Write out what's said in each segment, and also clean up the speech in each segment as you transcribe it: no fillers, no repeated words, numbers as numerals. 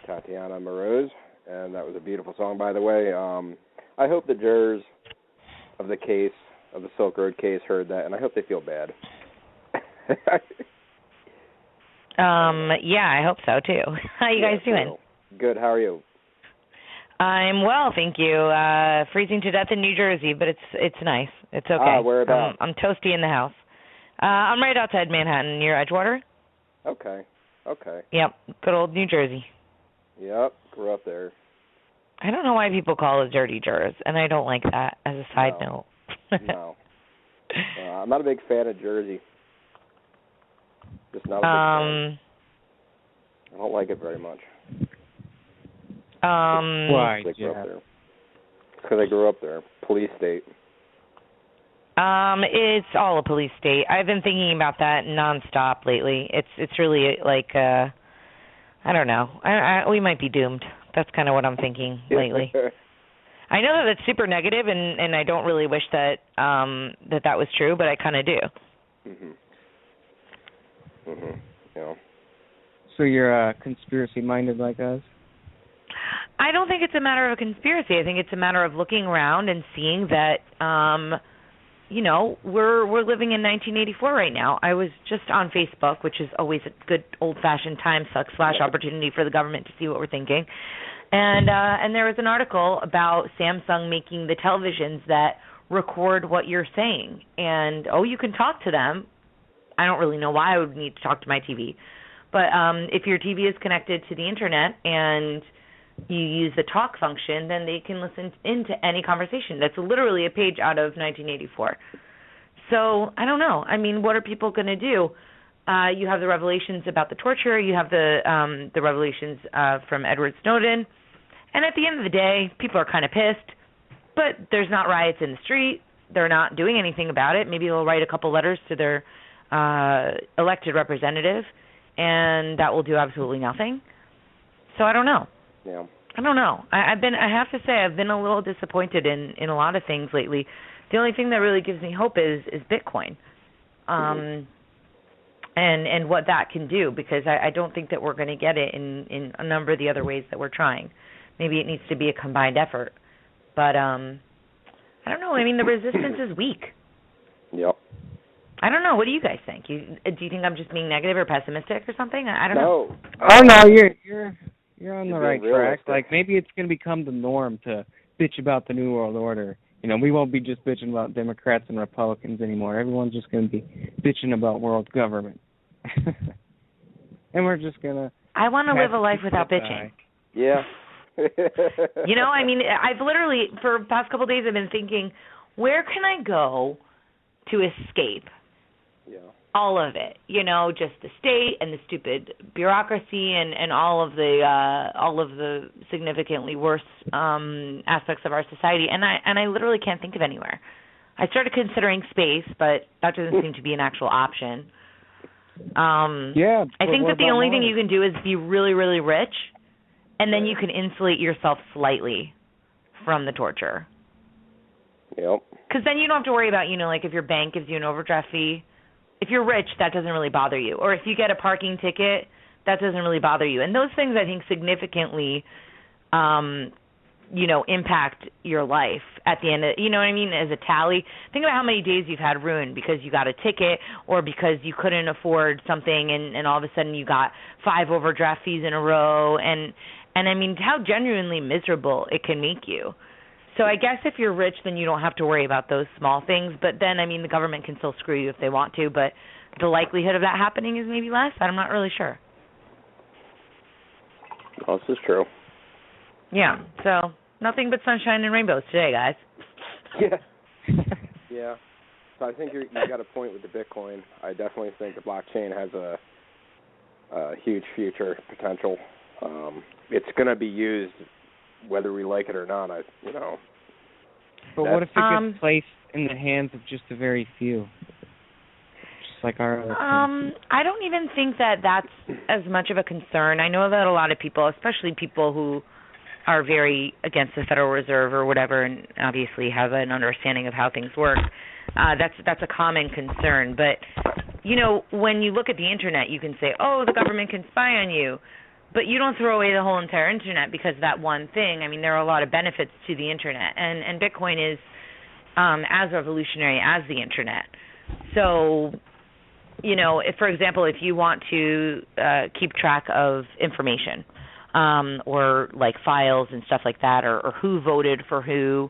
Tatiana Moroz, and that was a beautiful song, by the way. I hope the jurors of the case, of the Silk Road case, heard that, and I hope they feel bad. Yeah, I hope so too. How you guys doing? Good. How are you? I'm well, thank you. Freezing to death in New Jersey, but it's nice. It's okay. Whereabouts? I'm toasty in the house. I'm right outside Manhattan, near Edgewater. Okay. Yep, good old New Jersey. Yep, grew up there. I don't know why people call it dirty jurors, and I don't like that as a side note. No. I'm not a big fan of Jersey. Just not a big fan. I don't like it very much. Why? Because I grew up there. Police state. It's all a police state. I've been thinking about that nonstop lately. It's really like I don't know. We might be doomed. That's kind of what I'm thinking lately. I know that it's super negative, and I don't really wish that that was true, but I kind of do. Yeah. So you're conspiracy-minded like us? I don't think it's a matter of a conspiracy. I think it's a matter of looking around and seeing that, we're living in 1984 right now. I was just on Facebook, which is always a good old-fashioned time suck / opportunity for the government to see what we're thinking. And there was an article about Samsung making the televisions that record what you're saying. And, you can talk to them. I don't really know why I would need to talk to my TV. But if your TV is connected to the Internet and you use the talk function, then they can listen into any conversation. That's literally a page out of 1984. So, I don't know. I mean, what are people going to do? You have the revelations about the torture. You have the revelations from Edward Snowden. And at the end of the day, people are kind of pissed. But there's not riots in the street. They're not doing anything about it. Maybe they'll write a couple letters to their elected representative, and that will do absolutely nothing. So I don't know. Yeah. I don't know. I have to say I've been a little disappointed in a lot of things lately. The only thing that really gives me hope is Bitcoin. And what that can do, because I don't think that we're going to get it in a number of the other ways that we're trying. Maybe it needs to be a combined effort. But I don't know. I mean, the resistance is weak. Yep. I don't know. What do you guys think? Do you think I'm just being negative or pessimistic or something? I don't know. Oh no, you're on the right track. Realistic. Like maybe it's going to become the norm to bitch about the New World Order. We won't be just bitching about Democrats and Republicans anymore. Everyone's just going to be bitching about world government. And we're just going to... I want to live a life without bitching. Yeah. I mean, I've literally, for the past couple of days, I've been thinking, where can I go to escape all of it? Just the state and the stupid bureaucracy and all of the significantly worse aspects of our society. And I literally can't think of anywhere. I started considering space, but that doesn't seem to be an actual option. I think that the only thing you can do is be really, really rich, and then you can insulate yourself slightly from the torture. Yep. Because then you don't have to worry about, like if your bank gives you an overdraft fee. If you're rich, that doesn't really bother you. Or if you get a parking ticket, that doesn't really bother you. And those things, I think, significantly, impact your life at the end of, you know what I mean, as a tally. Think about how many days you've had ruined because you got a ticket or because you couldn't afford something and all of a sudden you got 5 overdraft fees in a row. And I mean, how genuinely miserable it can make you. So I guess if you're rich, then you don't have to worry about those small things. But then, I mean, the government can still screw you if they want to. But the likelihood of that happening is maybe less. I'm not really sure. Well, this is true. Yeah. So nothing but sunshine and rainbows today, guys. Yeah. Yeah. So I think you got a point with the Bitcoin. I definitely think the blockchain has a huge future potential. It's going to be used whether we like it or not, But what if it gets placed in the hands of just a very few? Just like our other I don't even think that that's as much of a concern. I know that a lot of people, especially people who are very against the Federal Reserve or whatever, and obviously have an understanding of how things work. That's a common concern. But, when you look at the Internet, you can say, oh, the government can spy on you. But you don't throw away the whole entire Internet because of that one thing. I mean, there are a lot of benefits to the Internet. And Bitcoin is as revolutionary as the Internet. So, if, for example, if you want to keep track of information or like files and stuff like that, or who voted for who,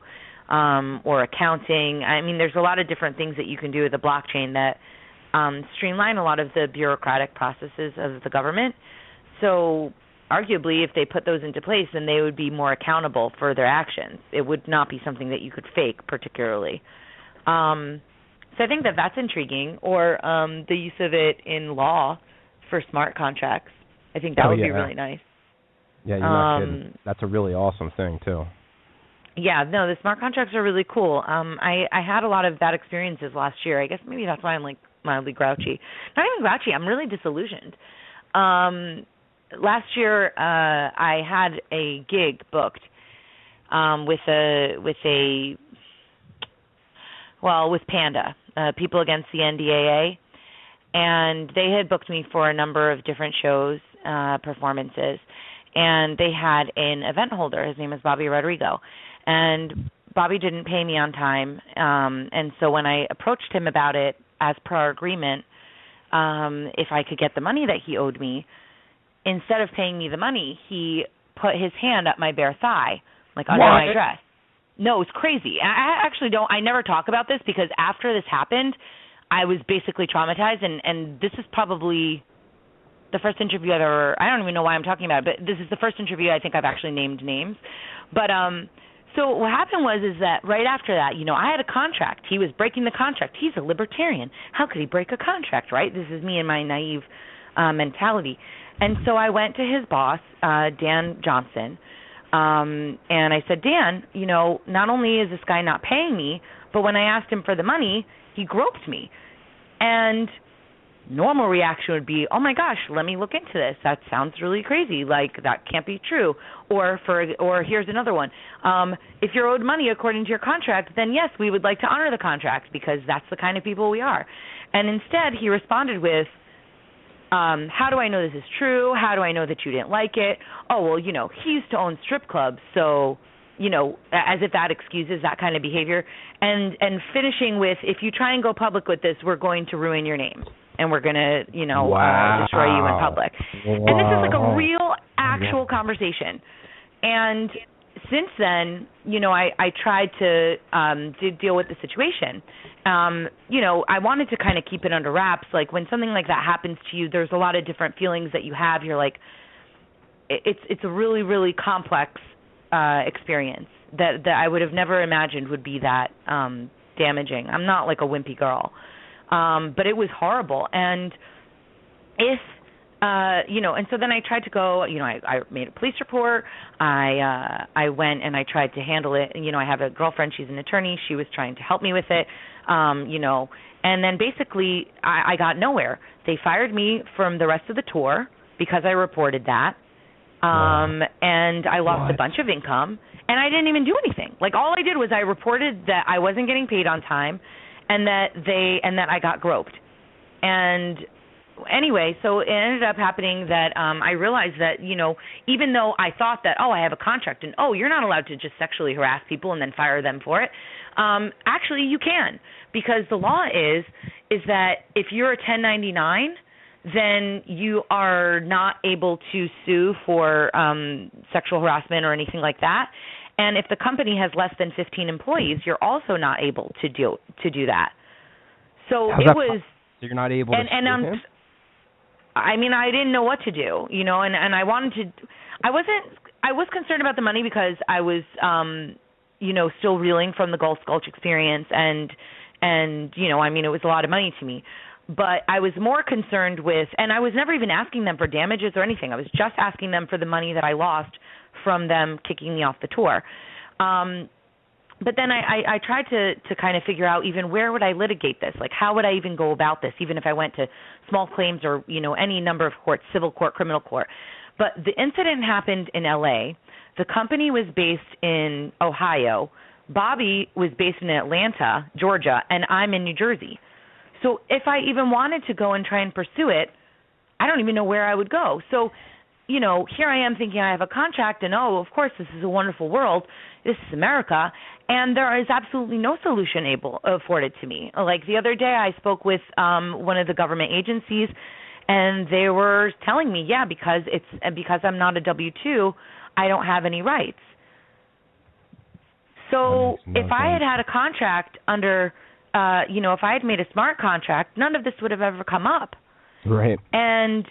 or accounting, I mean, there's a lot of different things that you can do with the blockchain that streamline a lot of the bureaucratic processes of the government. So arguably, if they put those into place, then they would be more accountable for their actions. It would not be something that you could fake particularly. So I think that's intriguing, or the use of it in law for smart contracts. I think that would be really nice. Yeah, you're not kidding. That's a really awesome thing, too. Yeah, no, the smart contracts are really cool. I had a lot of bad experiences last year. I guess maybe that's why I'm like mildly grouchy. Not even grouchy, I'm really disillusioned. Last year, I had a gig booked with PANDA, People Against the NDAA, and they had booked me for a number of different shows, performances, and they had an event holder. His name is Bobby Rodrigo, and Bobby didn't pay me on time, and so when I approached him about it, as per our agreement, if I could get the money that he owed me, instead of paying me the money, he put his hand up my bare thigh, like under my dress. No, it's crazy. I actually don't. I never talk about this because after this happened, I was basically traumatized, and this is probably the first interview I've ever. I don't even know why I'm talking about it, but this is the first interview I think I've actually named names. But so what happened is that right after that, I had a contract. He was breaking the contract. He's a libertarian. How could he break a contract, right? This is me and my naive mentality. And so I went to his boss, Dan Johnson, and I said, Dan, not only is this guy not paying me, but when I asked him for the money, he groped me. And normal reaction would be, oh my gosh, let me look into this. That sounds really crazy. Like, that can't be true. Or here's another one. If you're owed money according to your contract, then yes, we would like to honor the contract because that's the kind of people we are. And instead, he responded with, how do I know this is true? How do I know that you didn't like it? Oh, well, he used to own strip clubs, so, as if that excuses that kind of behavior. And finishing with, if you try and go public with this, we're going to ruin your name. And we're going to, destroy you in public. Wow. And this is like a real, actual conversation. And since then, I tried to deal with the situation. I wanted to kind of keep it under wraps. Like, when something like that happens to you, there's a lot of different feelings that you have. You're like, it's a really, really complex experience that I would have never imagined would be that damaging. I'm not like a wimpy girl. But it was horrible. And if, and so then I tried to go, I made a police report. I went and I tried to handle it. I have a girlfriend, she's an attorney. She was trying to help me with it, and then basically I got nowhere. They fired me from the rest of the tour because I reported that. And I lost a bunch of income, and I didn't even do anything. Like, all I did was I reported that I wasn't getting paid on time, and that I got groped. And anyway, so it ended up happening that I realized that, even though I thought that, I have a contract, and, you're not allowed to just sexually harass people and then fire them for it, actually you can, because the law is that if you're a 1099, then you are not able to sue for sexual harassment or anything like that. And if the company has less than 15 employees, you're also not able to do that. So So you're not able to sue him? I mean, I didn't know what to do, and I wanted to. I was concerned about the money because I was, still reeling from the Gulf Gulch experience, and it was a lot of money to me. But I was more concerned with, and I was never even asking them for damages or anything. I was just asking them for the money that I lost from them kicking me off the tour. But then I tried to kind of figure out even where would I litigate this? Like, how would I even go about this, even if I went to small claims or, any number of courts, civil court, criminal court. But the incident happened in L.A. The company was based in Ohio. Bobby was based in Atlanta, Georgia, and I'm in New Jersey. So if I even wanted to go and try and pursue it, I don't even know where I would go. So, you know, here I am thinking I have a contract, and of course, this is a wonderful world. This is America, and there is absolutely no solution afforded to me. Like the other day, I spoke with one of the government agencies, and they were telling me, yeah, because I'm not a W-2, I don't have any rights. So if I had had a contract under, if I had made a smart contract, none of this would have ever come up. Right. And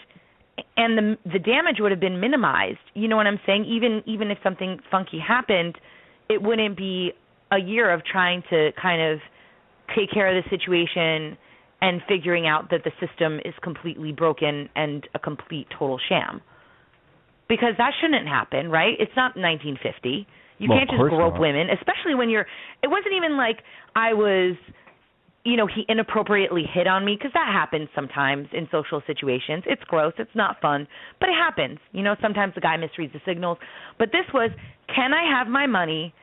the damage would have been minimized. You know what I'm saying? Even if something funky happened, it wouldn't be a year of trying to kind of take care of the situation and figuring out that the system is completely broken and a complete total sham. Because that shouldn't happen, right? It's not 1950. You can't just grope women, especially when it wasn't even like I was, he inappropriately hit on me, because that happens sometimes in social situations. It's gross. It's not fun, but it happens. Sometimes the guy misreads the signals. But this was, can I have my money?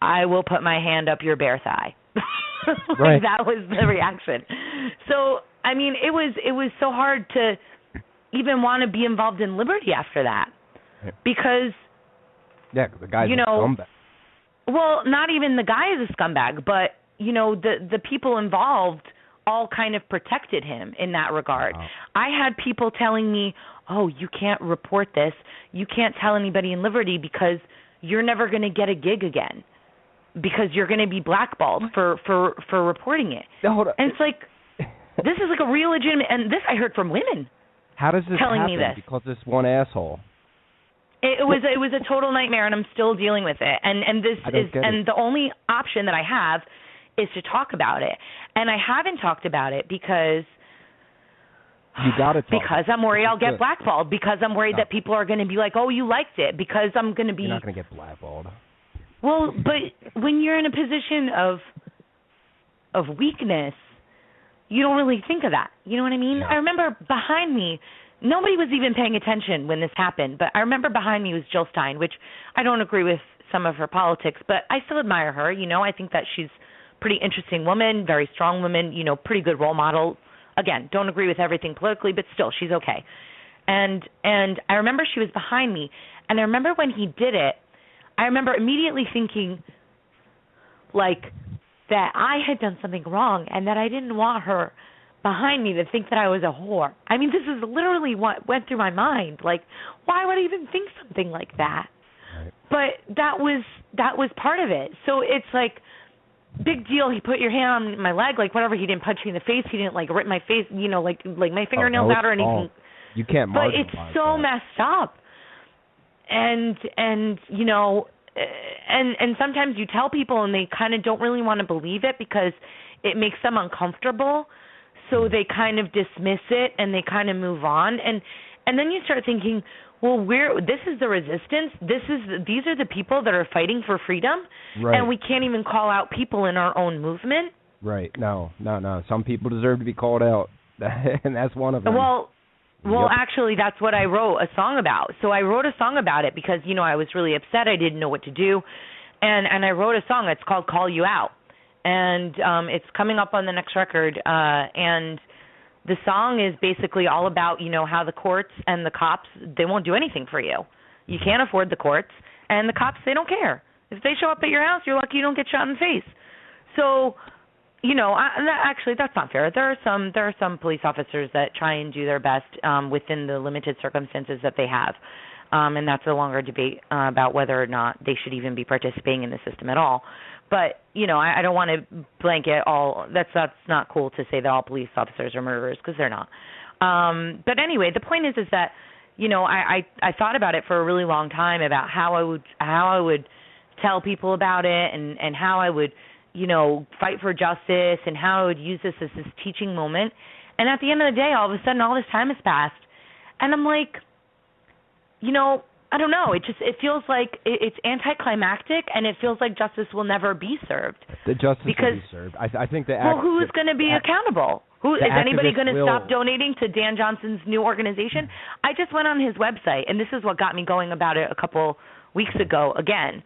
I will put my hand up your bare thigh. Right. That was the reaction. So, I mean, it was so hard to even want to be involved in Liberty after that, because the guy's a scumbag. Well, not even the guy is a scumbag, but the people involved all kind of protected him in that regard. Wow. I had people telling me, "Oh, you can't report this. You can't tell anybody in Liberty because you're never going to get a gig again, because you're going to be blackballed for reporting it." Hold on. And it's like, this is like a real legitimate, and this I heard from women. How does this telling happen? Me this. Because this one asshole. It was a total nightmare, and I'm still dealing with it. And the only option that I have is to talk about it. And I haven't talked about it because you got to talk. Because I'm worried I'll get blackballed. Because I'm worried that people are going to be like, "Oh, you liked it." Because I'm going to be. You're not going to get blackballed. Well, but when you're in a position of weakness, you don't really think of that. You know what I mean? Yeah. I remember behind me, nobody was even paying attention when this happened, but I remember behind me was Jill Stein, which I don't agree with some of her politics, but I still admire her. I think that she's a pretty interesting woman, very strong woman, pretty good role model. Again, don't agree with everything politically, but still, she's okay. And I remember she was behind me, and I remember when he did it, I remember immediately thinking, like, that I had done something wrong and that I didn't want her behind me to think that I was a whore. I mean, this is literally what went through my mind. Like, why would I even think something like that? Right. But that was part of it. So it's like, big deal. He put your hand on my leg, like whatever. He didn't punch me in the face. He didn't like rip my face, like my fingernails out or anything. You can't. But it's so messed up. And And sometimes you tell people and they kind of don't really want to believe it because it makes them uncomfortable. So they kind of dismiss it and they kind of move on. And then you start thinking, well, this is the resistance. These are the people that are fighting for freedom. Right. And we can't even call out people in our own movement. Right. No. Some people deserve to be called out. And that's one of them. Well, actually, that's what I wrote a song about. So I wrote a song about it because, I was really upset. I didn't know what to do. And I wrote a song. It's called Call You Out. And it's coming up on the next record. And the song is basically all about, how the courts and the cops, they won't do anything for you. You can't afford the courts. And the cops, they don't care. If they show up at your house, you're lucky you don't get shot in the face. So... actually, that's not fair. There are some police officers that try and do their best within the limited circumstances that they have, and that's a longer debate about whether or not they should even be participating in the system at all. But I don't want to blanket all. That's not cool to say that all police officers are murderers, because they're not. But anyway, the point is that I thought about it for a really long time about how I would tell people about it and how I would fight for justice and how I would use this as this teaching moment. And at the end of the day, all of a sudden, all this time has passed. And I'm like, I don't know. It feels like it's anticlimactic, and it feels like justice will never be served. The justice will be served. I think that... who's going to be accountable? Is anybody going to stop donating to Dan Johnson's new organization? I just went on his website, and this is what got me going about it a couple weeks ago again.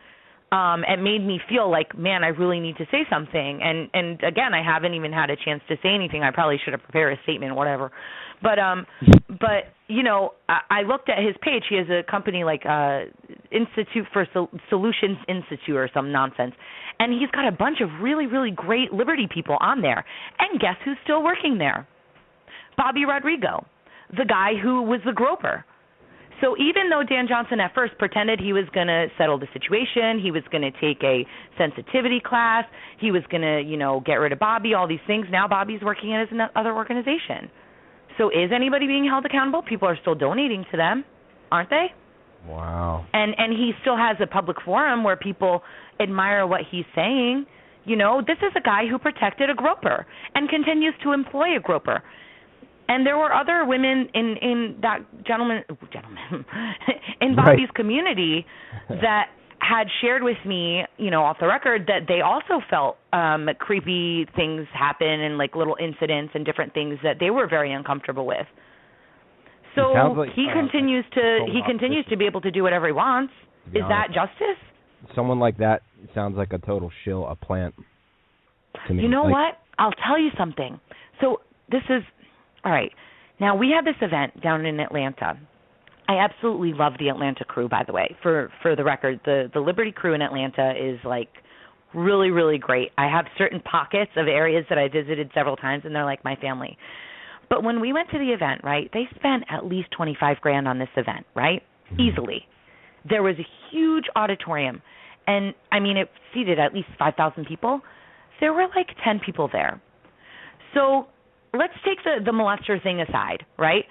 It made me feel like, man, I really need to say something. And again, I haven't even had a chance to say anything. I probably should have prepared a statement, whatever. But you know, I looked at his page. He has a company like Institute for Solutions Institute or some nonsense. And he's got a bunch of really, really great Liberty people on there. And guess who's still working there? Bobby Rodrigo, the guy who was the groper. So even though Dan Johnson at first pretended he was going to settle the situation, he was going to take a sensitivity class, he was going to, you know, get rid of Bobby, all these things, now Bobby's working at another organization. So is anybody being held accountable? People are still donating to them, aren't they? Wow. And he still has a public forum where people admire what he's saying. You know, this is a guy who protected a groper and continues to employ a groper. And there were other women in that gentleman in Bobby's community that had shared with me, you know, off the record, that they also felt creepy things happen and like little incidents and different things that they were very uncomfortable with. So like, he continues to be able to do whatever he wants. Is that justice? Someone like that sounds like a total shill, a plant to me. You know what? I'll tell you something. So this is, all right, now we had this event down in Atlanta. I absolutely love the Atlanta crew, by the way. For the record, the Liberty crew in Atlanta is like really, really great. I have certain pockets of areas that I visited several times, and they're like my family. But when we went to the event, right, they spent at least $25,000 on this event, right? Mm-hmm. Easily. There was a huge auditorium, and, I mean, it seated at least 5,000 people. There were like 10 people there. So let's take the molester thing aside, right?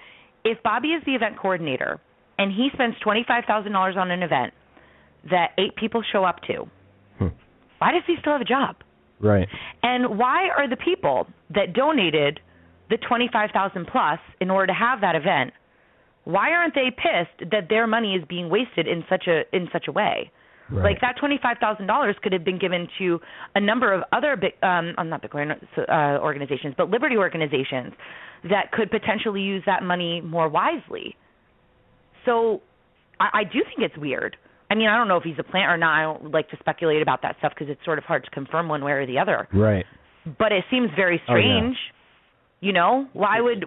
If Bobby is the event coordinator and he spends $25,000 on an event that 8 people show up to, why does he still have a job? Right. And why are the people that donated the $25,000 plus in order to have that event, why aren't they pissed that their money is being wasted in such a way? Right. Like that $25,000 could have been given to a number of other organizations, but Liberty organizations that could potentially use that money more wisely. So I do think it's weird. I mean, I don't know if he's a plant or not. I don't like to speculate about that stuff because it's sort of hard to confirm one way or the other. Right. But it seems very strange. Oh, yeah. You know, why would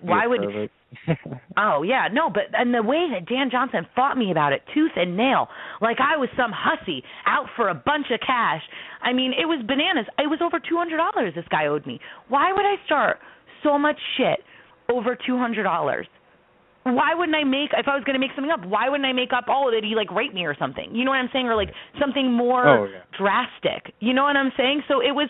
oh yeah, no, but and the way that Dan Johnson fought me about it tooth and nail, like I was some hussy out for a bunch of cash. I mean, it was bananas. It was over $200 this guy owed me. Why would I start so much shit over $200? Why wouldn't I if I was going to make something up, why wouldn't I make up, that he like raped me or something? You know what I'm saying? Or like something more drastic. You know what I'm saying? So it was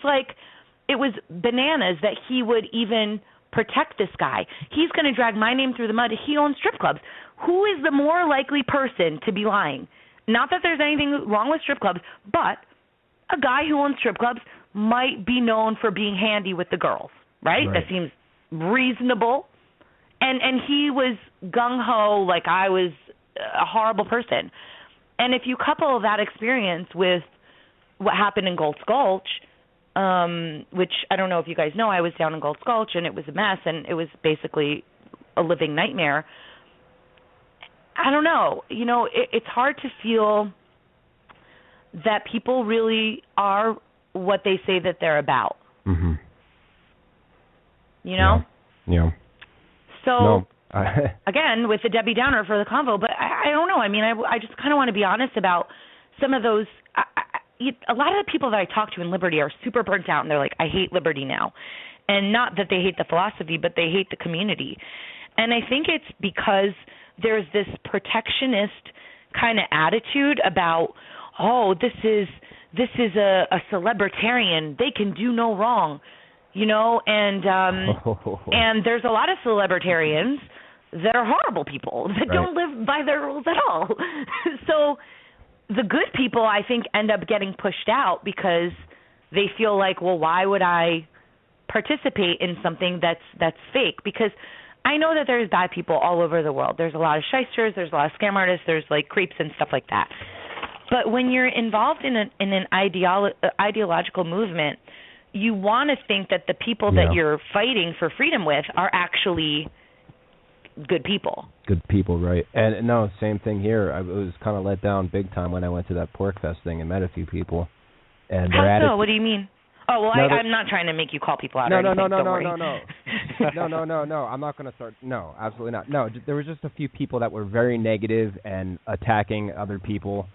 bananas that he would even protect this guy. He's going to drag my name through the mud. He owns strip clubs. Who is the more likely person to be lying? Not that there's anything wrong with strip clubs, but a guy who owns strip clubs might be known for being handy with the girls, right? That seems reasonable. And he was gung-ho like I was a horrible person. And if you couple that experience with what happened in Gold's Gulch, which I don't know if you guys know, I was down in Gold's Gulch, and it was a mess, and it was basically a living nightmare. I don't know. You know, it's hard to feel that people really are what they say that they're about. Mm-hmm. You know? Yeah. So, again, with the Debbie Downer for the convo, but I don't know. I mean, I just kind of want to be honest about some of those. A lot of the people that I talk to in Liberty are super burnt out, and they're like, I hate Liberty now. And not that they hate the philosophy, but they hate the community. And I think it's because there's this protectionist kind of attitude about, this is a celebritarian. They can do no wrong, you know, and there's a lot of celebritarians that are horrible people that don't live by their rules at all. So the good people, I think, end up getting pushed out because they feel like, well, why would I participate in something that's fake? Because I know that there's bad people all over the world. There's a lot of shysters, there's a lot of scam artists, there's like creeps and stuff like that. But when you're involved in an ideological movement you want to think that the people that you're fighting for freedom with are actually good people. Good people, right. And no, same thing here. I was kind of let down big time when I went to that Pork Fest thing and met a few people. And how so? What do you mean? Oh, well, I'm not trying to make you call people out or anything. No. Don't worry. No. I'm not going to start. No, absolutely not. No, there was just a few people that were very negative and attacking other people.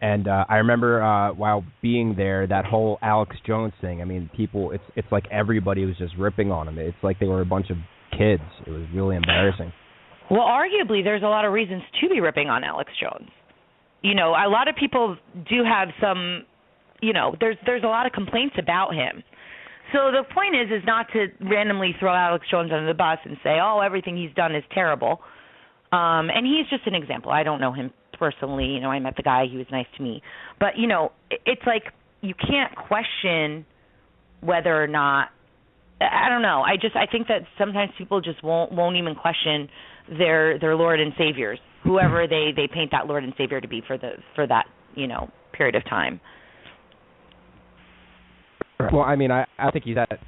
And I remember while being there, that whole Alex Jones thing. I mean, people, it's like everybody was just ripping on him. It's like they were a bunch of kids. It was really embarrassing. Well, arguably, there's a lot of reasons to be ripping on Alex Jones. You know, a lot of people do have some, you know, there's a lot of complaints about him. So the point is not to randomly throw Alex Jones under the bus and say, oh, everything he's done is terrible. And he's just an example. I don't know him personally. You know, I met the guy. He was nice to me. But, you know, it's like you can't question whether or not, I don't know. I think that sometimes people just won't even question their Lord and Saviors, whoever they paint that Lord and Savior to be for that, you know, period of time. Well, I mean, I think he's at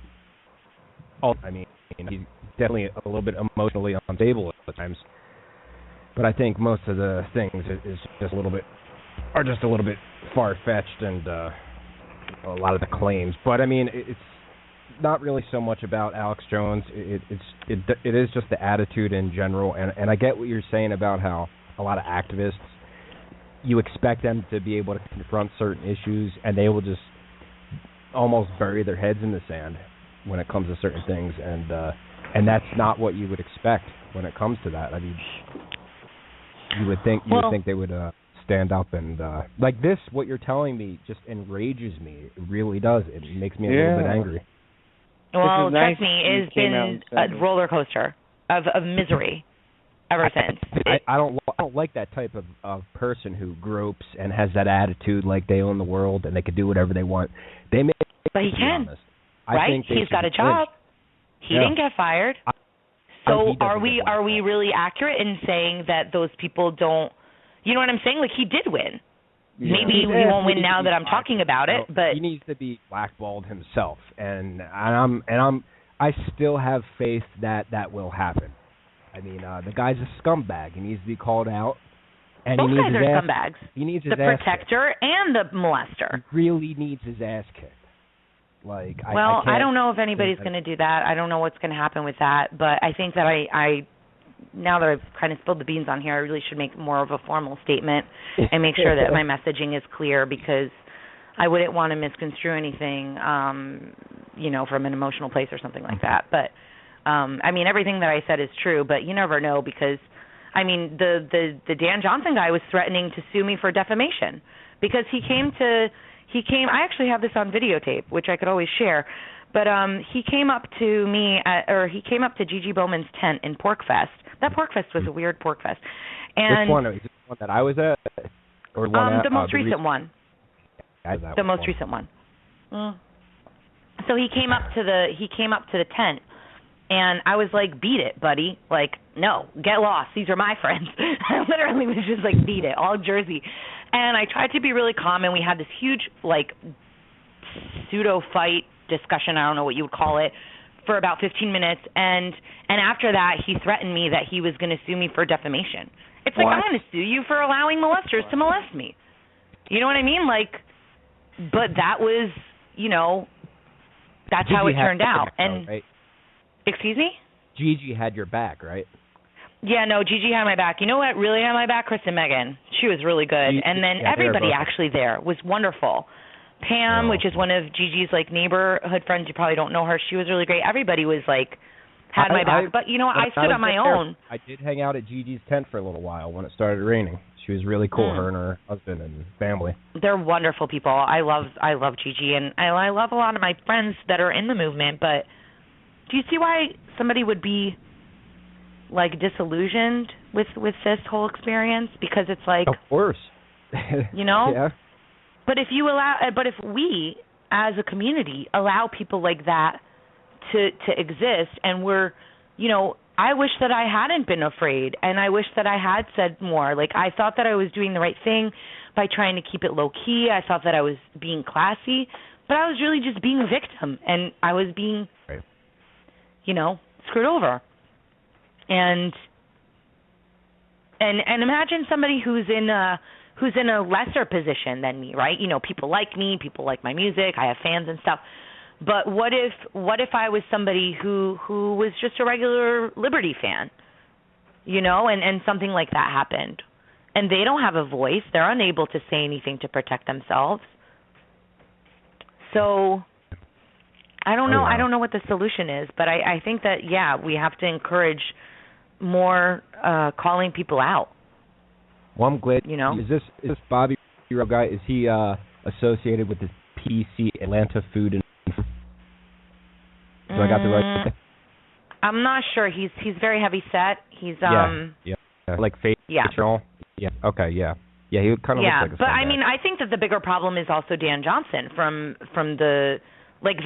all. I mean, he's definitely a little bit emotionally unstable at times. But I think most of the things is just a little bit far-fetched and a lot of the claims. But I mean, it's not really so much about Alex Jones. It is just the attitude in general. And I get what you're saying about how a lot of activists, you expect them to be able to confront certain issues, and they will just almost bury their heads in the sand when it comes to certain things, and that's not what you would expect when it comes to that. I mean, you would think they would stand up and like this. What you're telling me just enrages me. It really does. It makes me a little bit angry. Well, trust me, it's been a roller coaster of misery ever since. I don't like that type of person who gropes and has that attitude like they own the world and they can do whatever they want. But he can, right? He's got a job. He didn't get fired. So are we really accurate in saying that those people don't? You know what I'm saying? Like, he did win. Yeah. Maybe he won't win now that I'm talking about it, but he needs to be blackballed himself, and I still have faith that will happen. I mean, the guy's a scumbag. He needs to be called out. And both he needs guys his are ass, scumbags. He needs his the ass protector kicked. And the molester. He really needs his ass kicked. Like, I don't know if anybody's going to do that. I don't know what's going to happen with that, but I think that I now that I've kind of spilled the beans on here, I really should make more of a formal statement and make sure that my messaging is clear, because I wouldn't want to misconstrue anything, you know, from an emotional place or something like that. But I mean, everything that I said is true, but you never know, because I mean, the Dan Johnson guy was threatening to sue me for defamation because he came. I actually have this on videotape, which I could always share. But he came up to me, he came up to Gigi Bowman's tent in Pork Fest. That Pork Fest was a weird Pork Fest. And which one? Is it the one that I was at, or the most recent one? The most recent one. So he came up to the tent. And I was like, beat it, buddy. Like, no, get lost. These are my friends. I literally was just like, beat it, all Jersey. And I tried to be really calm, and we had this huge, like, pseudo-fight discussion, I don't know what you would call it, for about 15 minutes. And after that, he threatened me that he was going to sue me for defamation. It's like, I'm going to sue you for allowing molesters to molest me. You know what I mean? Like, but that was, you know, that's how it turned out. And right? Excuse me? Gigi had your back, right? Yeah, no, Gigi had my back. You know what really had my back? Chris and Megan. She was really good. And then everybody actually there was wonderful. Pam, which is one of Gigi's, like, neighborhood friends. You probably don't know her. She was really great. Everybody was, like, had my back. But, you know what? I stood on my own. I did hang out at Gigi's tent for a little while when it started raining. She was really cool, her and her husband and family. They're wonderful people. I love Gigi, and I love a lot of my friends that are in the movement, but do you see why somebody would be, like, disillusioned with this whole experience? Because it's like, of course, you know. Yeah. But if we as a community allow people like that to exist, and we're, you know, I wish that I hadn't been afraid, and I wish that I had said more. Like, I thought that I was doing the right thing by trying to keep it low key. I thought that I was being classy. But but I was really just being a victim, and I was being, screwed over. And imagine somebody who's in a lesser position than me, right? People like me, people like my music, I have fans and stuff. But what if I was somebody who was just a regular Liberty fan, and something like that happened, and they don't have a voice, they're unable to say anything to protect themselves. So I don't know. I don't know what the solution is, but I think that we have to encourage more calling people out. Well, I'm glad. Is this Bobby guy? Is he associated with the PC Atlanta Food and? I got the right thing? I'm not sure. He's very heavy set. He's like facial. Yeah. Okay. Yeah. Yeah. He kind of looks like a but I mean, I think that the bigger problem is also Dan Johnson from the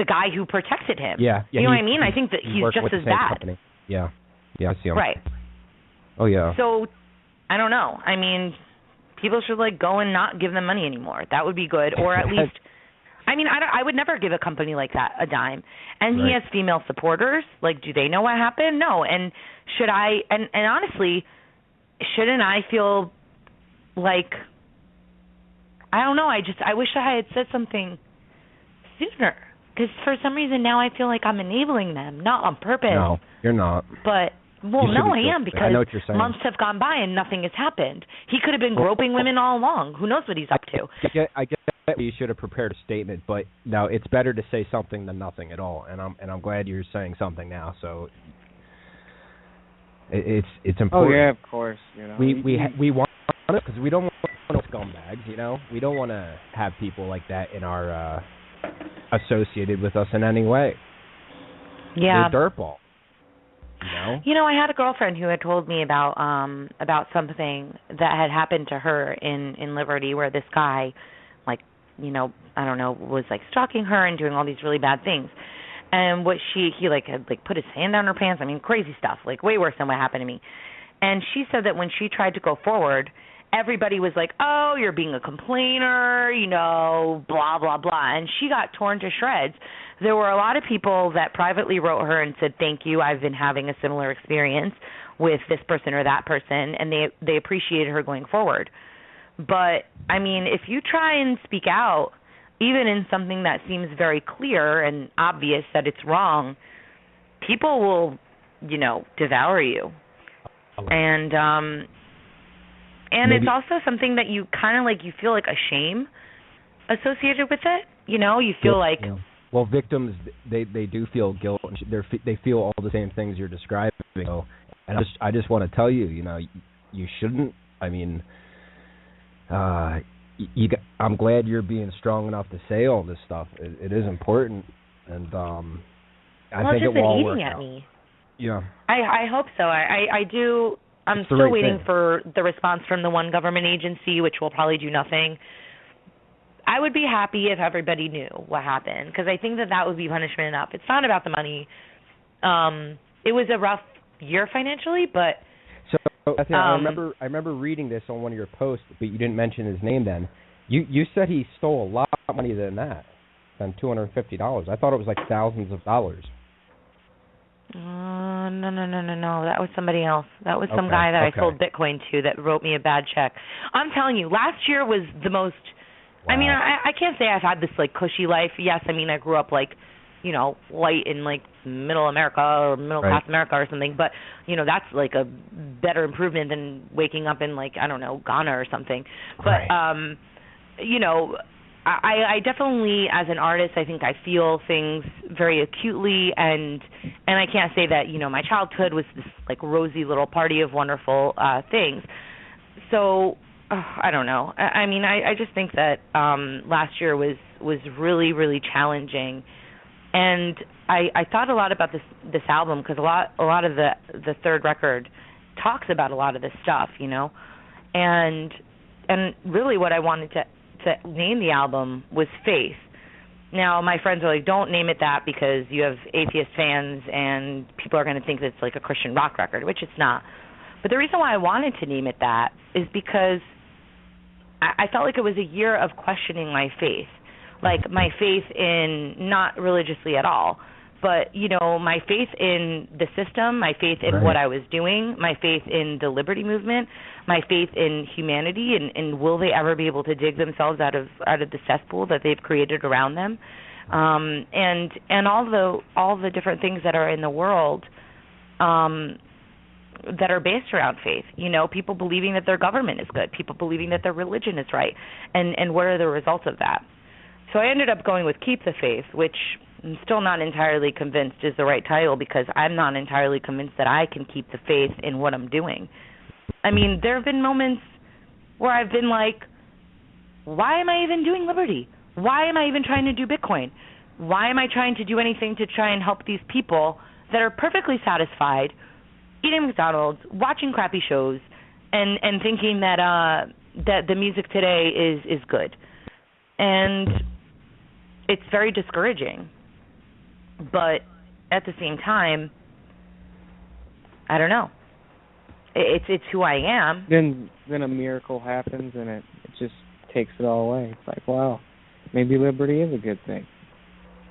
guy who protected him. Yeah. You know what I mean? I think that he's just as bad. Company. Yeah. Yeah. I see him. Right. Oh yeah. So I don't know. I mean, people should go and not give them money anymore. That would be good, or at least. I mean, I would never give a company like that a dime. And he has female supporters. Do they know what happened? No. And should I? And honestly, shouldn't I feel like? I don't know. I wish I had said something sooner. Because for some reason now I feel like I'm enabling them, not on purpose. No, you're not. But no, I am, because I know what you're saying. Months have gone by and nothing has happened. He could have been groping women all along. Who knows what he's up to? I get that you should have prepared a statement, but no, it's better to say something than nothing at all. And I'm glad you're saying something now. So it's important. Oh yeah, of course. We want it because we don't want scumbags. We don't want to have people like that in our associated with us in any way. Yeah, they're dirtball. I had a girlfriend who had told me about something that had happened to her in Liberty, where this guy, I don't know, was stalking her and doing all these really bad things. And what he had put his hand down her pants. I mean, crazy stuff, way worse than what happened to me. And she said that when she tried to go forward, everybody was like, "Oh, you're being a complainer, blah blah blah," and she got torn to shreds. There were a lot of people that privately wrote her and said, "Thank you, I've been having a similar experience with this person or that person," and they appreciated her going forward. But I mean, if you try and speak out, even in something that seems very clear and obvious that it's wrong, people will, devour you. And it's also something that you kind of you feel a shame associated with it. You feel like. Yeah. Well, victims, they do feel guilt. They feel all the same things you're describing. And I just want to tell you, you shouldn't. I mean, I'm glad you're being strong enough to say all this stuff. It is important, and I think it will all work out. It's just been eating at me. Yeah. I hope so. I do. I'm still waiting for the response from the one government agency, which will probably do nothing. I would be happy if everybody knew what happened, because I think that would be punishment enough. It's not about the money. It was a rough year financially, but... So I remember reading this on one of your posts, but you didn't mention his name then. You said he stole a lot more money than that, than $250. I thought it was thousands of dollars. No. That was somebody else. That was some guy that I sold Bitcoin to that wrote me a bad check. I'm telling you, last year was the most... Wow. I mean, I can't say I've had this cushy life. Yes, I mean I grew up light in middle America or middle class America or something. But that's a better improvement than waking up in I don't know, Ghana or something. But I definitely, as an artist, I think I feel things very acutely, and I can't say that my childhood was this rosy little party of wonderful things. So. I don't know. I mean, I just think that last year was really, really challenging, and I thought a lot about this album, because a lot of the third record talks about a lot of this stuff, and really what I wanted to name the album was Faith. Now my friends are don't name it that because you have atheist fans and people are going to think that it's a Christian rock record, which it's not. But the reason why I wanted to name it that is because I felt like it was a year of questioning my faith, like my faith in, not religiously at all, but, you know, my faith in the system, my faith in what I was doing, my faith in the liberty movement, my faith in humanity, and will they ever be able to dig themselves out of the cesspool that they've created around them, and all the different things that are in the world that are based around faith. You know, people believing that their government is good, people believing that their religion is right, and what are the results of that? So I ended up going with Keep the Faith, which I'm still not entirely convinced is the right title, because I'm not entirely convinced that I can keep the faith in what I'm doing. I mean, there have been moments where I've been like, why am I even doing liberty? Why am I even trying to do Bitcoin? Why am I trying to do anything to try and help these people that are perfectly satisfied eating McDonald's, watching crappy shows, and thinking that the music today is good? And it's very discouraging. But at the same time, I don't know. It's who I am. Then a miracle happens, and it just takes it all away. It's like, wow, maybe liberty is a good thing.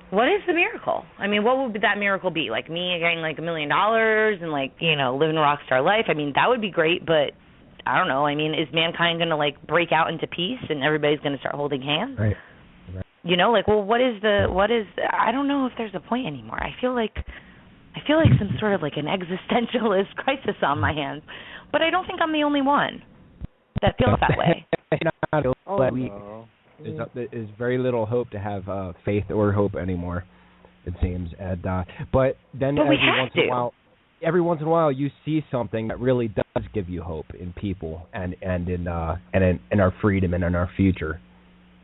What is the miracle? I mean, what would that miracle be? Like me getting like $1 million and, like, you know, living a rock star life? I mean, that would be great, but I don't know. I mean, is mankind going to, like, break out into peace and everybody's going to start holding hands? Right. You know, like, well, I don't know if there's a point anymore. I feel like some sort of like an existentialist crisis on my hands, but I don't think I'm the only one that feels that way. There's very little hope to have faith or hope anymore, it seems. And but every once in a while, you see something that really does give you hope in people and in our freedom and in our future.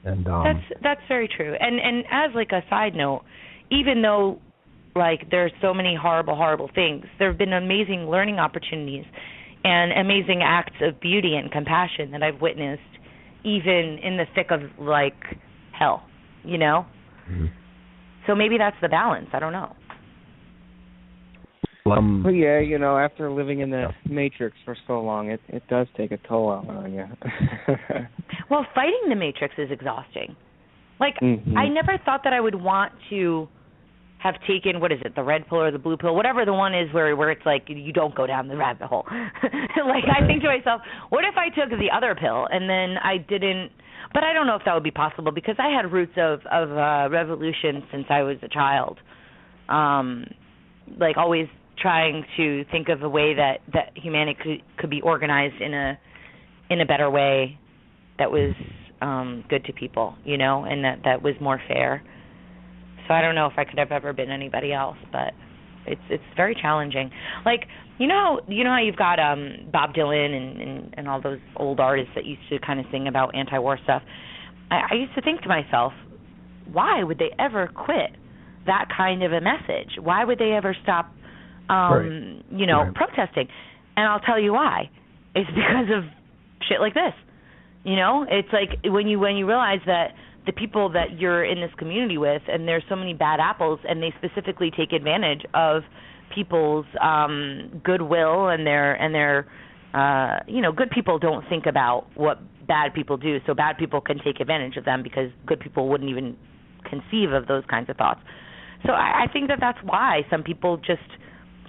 And that's very true. And as like a side note, even though like there's so many horrible things, there have been amazing learning opportunities and amazing acts of beauty and compassion that I've witnessed, even in the thick of like hell, you know? Mm-hmm. So maybe that's the balance. I don't know. But yeah, you know, after living in the Matrix for so long, it does take a toll on you. Well, fighting the Matrix is exhausting. Like, I never thought that I would want to have taken, what is it, the red pill or the blue pill, whatever the one is where it's like you don't go down the rabbit hole. Like, I think to myself, what if I took the other pill and then I didn't, but I don't know if that would be possible because I had roots of revolution since I was a child. Like, always trying to think of a way that humanity could be organized in a better way that was good to people, you know, and that was more fair. So I don't know if I could have ever been anybody else, but it's very challenging. Like, you know how you've got Bob Dylan and all those old artists that used to kind of sing about anti-war stuff. I used to think to myself, why would they ever quit that kind of a message? Why would they ever stop protesting? And I'll tell you why. It's because of shit like this. You know, it's like when you realize that the people that you're in this community with, and there's so many bad apples, and they specifically take advantage of people's goodwill and their good people don't think about what bad people do, so bad people can take advantage of them because good people wouldn't even conceive of those kinds of thoughts. So I think that's why some people just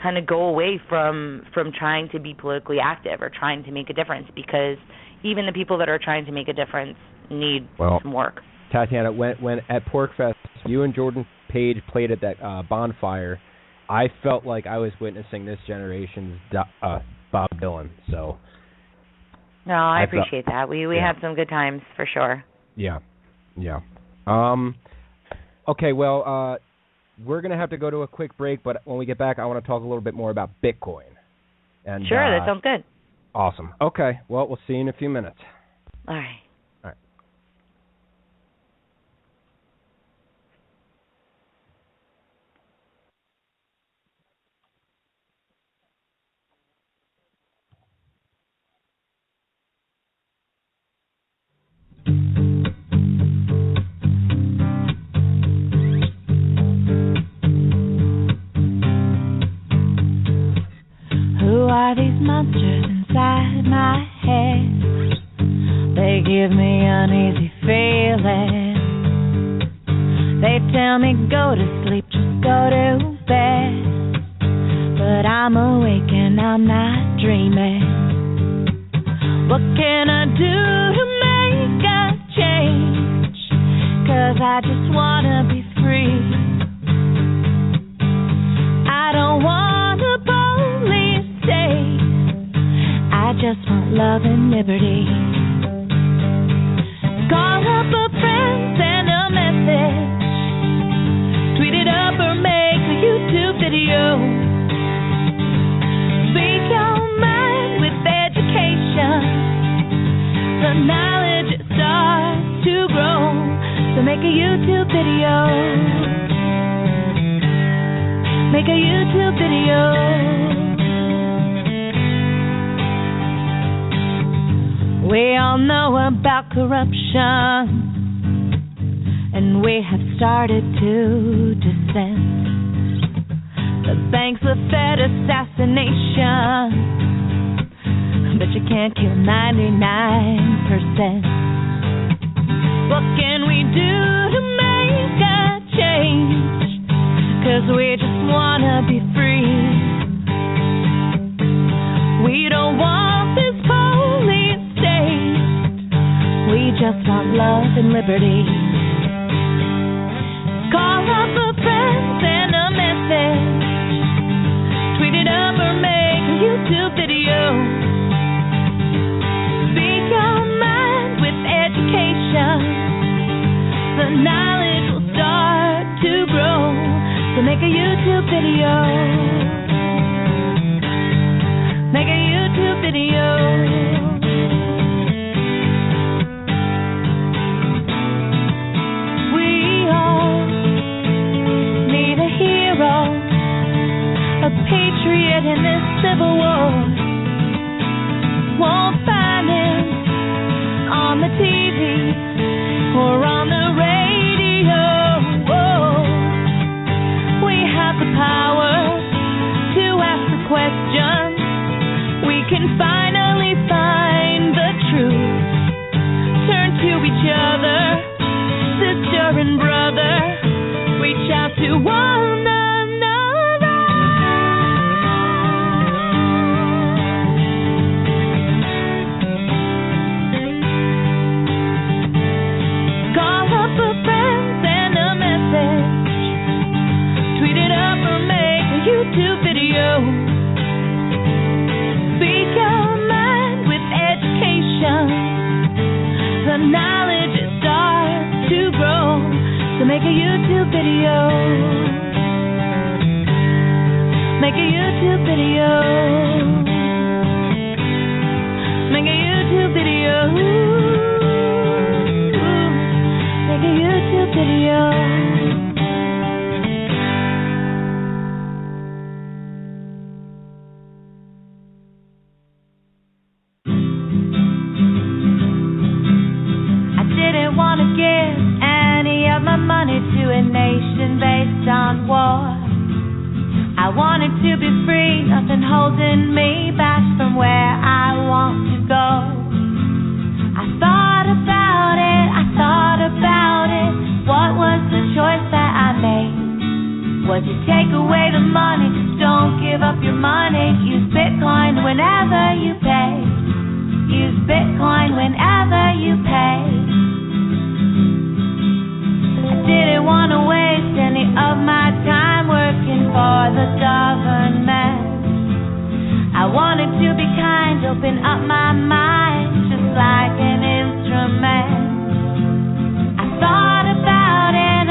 kind of go away from trying to be politically active or trying to make a difference, because even the people that are trying to make a difference need some work. Tatiana, when at PorkFest, you and Jordan Page played at that bonfire, I felt like I was witnessing this generation's Bob Dylan. So. No, I appreciate that. We had some good times for sure. Yeah. Okay, well, we're going to have to go to a quick break, but when we get back, I want to talk a little bit more about Bitcoin. And, sure, that sounds good. Awesome. Okay, well, we'll see you in a few minutes. All right. These monsters inside my head, they give me uneasy feeling. They tell me go to sleep, just go to bed. But I'm awake and I'm not dreaming. What can I do to make a change? 'Cause I just wanna be free. I don't want a police state. I just want love and liberty. Call up a friend, send a message. Tweet it up or make a YouTube video. Speak your mind with education. The knowledge starts to grow. So make a YouTube video. Make a YouTube video. We all know about corruption, and we have started to descend. The banks have fed assassination, but you can't kill 99%. What can we do to make a change? 'Cause we just wanna be free. We don't want this police state. We just want love and liberty. Call up a friend, send a message. Tweet it up or make a YouTube video. Speak your mind with education. The knowledge will start to grow. So make a YouTube video. Make a YouTube video. We all need a hero, a patriot in this civil war. Won't find him on the TV or on the radio. Whoa. We have the power to ask the questions. We can finally find the truth. Turn to each other, sister and brother. Reach out to one another. Call up a friend, send a message. Tweet it up or make a YouTube video. Speak your mind with education. The knowledge starts to grow. So make a YouTube video. Make a YouTube video. Make a YouTube video. Make a YouTube video. To a nation based on war. I wanted to be free, nothing holding me back from where I want to go. I thought about it, what was the choice that I made? Was to take away the money, just don't give up your money. Use Bitcoin whenever you pay. Use Bitcoin whenever you pay. Didn't want to waste any of my time working for the government. I wanted to be kind, open up my mind, just like an instrument. I thought about it,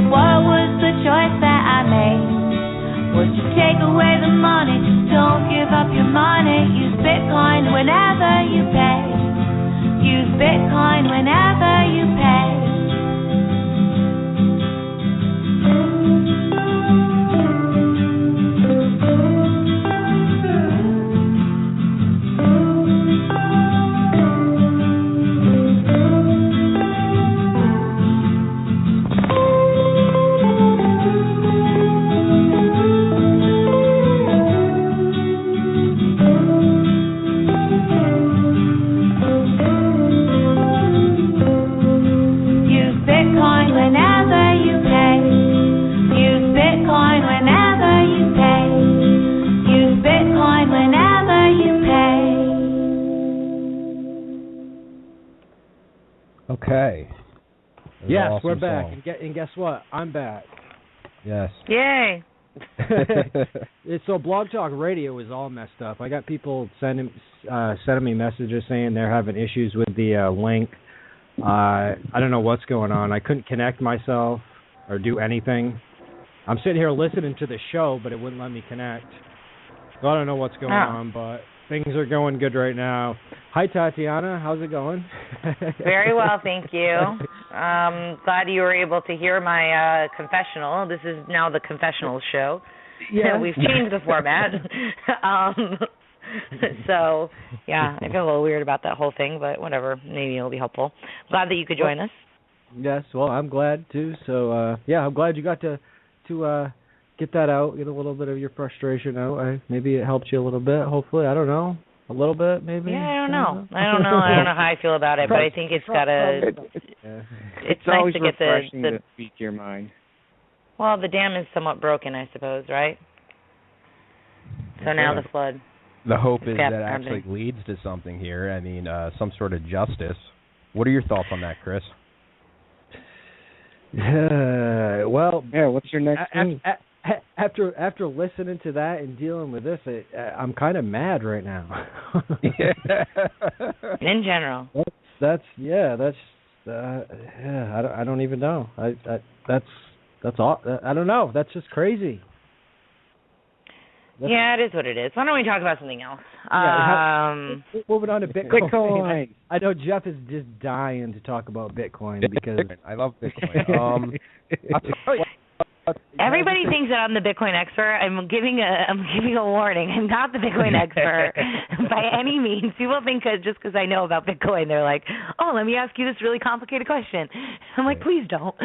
what was the choice that I made? Was to take away the money, just don't give up your money. Use Bitcoin whenever you pay. Use Bitcoin whenever you pay. Okay. Yes, awesome we're back. song. And guess what? I'm back. Yes. Yay! So Blog Talk Radio is all messed up. I got people sending me messages saying they're having issues with the link. I don't know what's going on. I couldn't connect myself or do anything. I'm sitting here listening to the show, but it wouldn't let me connect. So I don't know what's going on, but things are going good right now. Hi, Tatiana. How's it going? Very well, thank you. Glad you were able to hear my confessional. This is now the confessional show. Yeah. We've changed the format. So, yeah, I feel a little weird about that whole thing, but whatever. Maybe it'll be helpful. Glad that you could join us. Yes, well, I'm glad too. So, I'm glad you got to get that out, get a little bit of your frustration out. Maybe it helped you a little bit, hopefully. I don't know. A little bit, maybe? Yeah, I don't know. I don't know how I feel about it, but I think it's got to... It's nice always to get refreshing the to speak your mind. Well, the dam is somewhat broken, I suppose, right? So now the flood. The hope is that it actually leads to something here. I mean, some sort of justice. What are your thoughts on that, Chris? What's your next move? After listening to that and dealing with this, I'm kind of mad right now. In general. I don't even know. That's all. I don't know. That's just crazy. Yeah, it is what it is. Why don't we talk about something else? Moving on to Bitcoin. I know Jeff is just dying to talk about Bitcoin because I love Bitcoin. Everybody thinks that I'm the Bitcoin expert. I'm giving a warning. I'm not the Bitcoin expert by any means. People think just because I know about Bitcoin, they're like, "Oh, let me ask you this really complicated question." I'm like, "Please don't.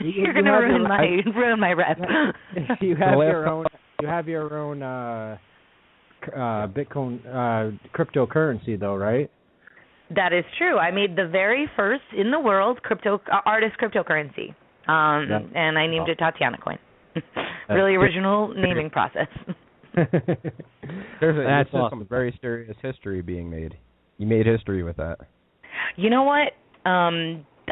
You're going to ruin my rep." You have your own Bitcoin cryptocurrency, though, right? That is true. I made the very first in the world artist cryptocurrency. And I named it Tatiana Coin. Really original naming process. There's some very serious history being made. You made history with that. You know what?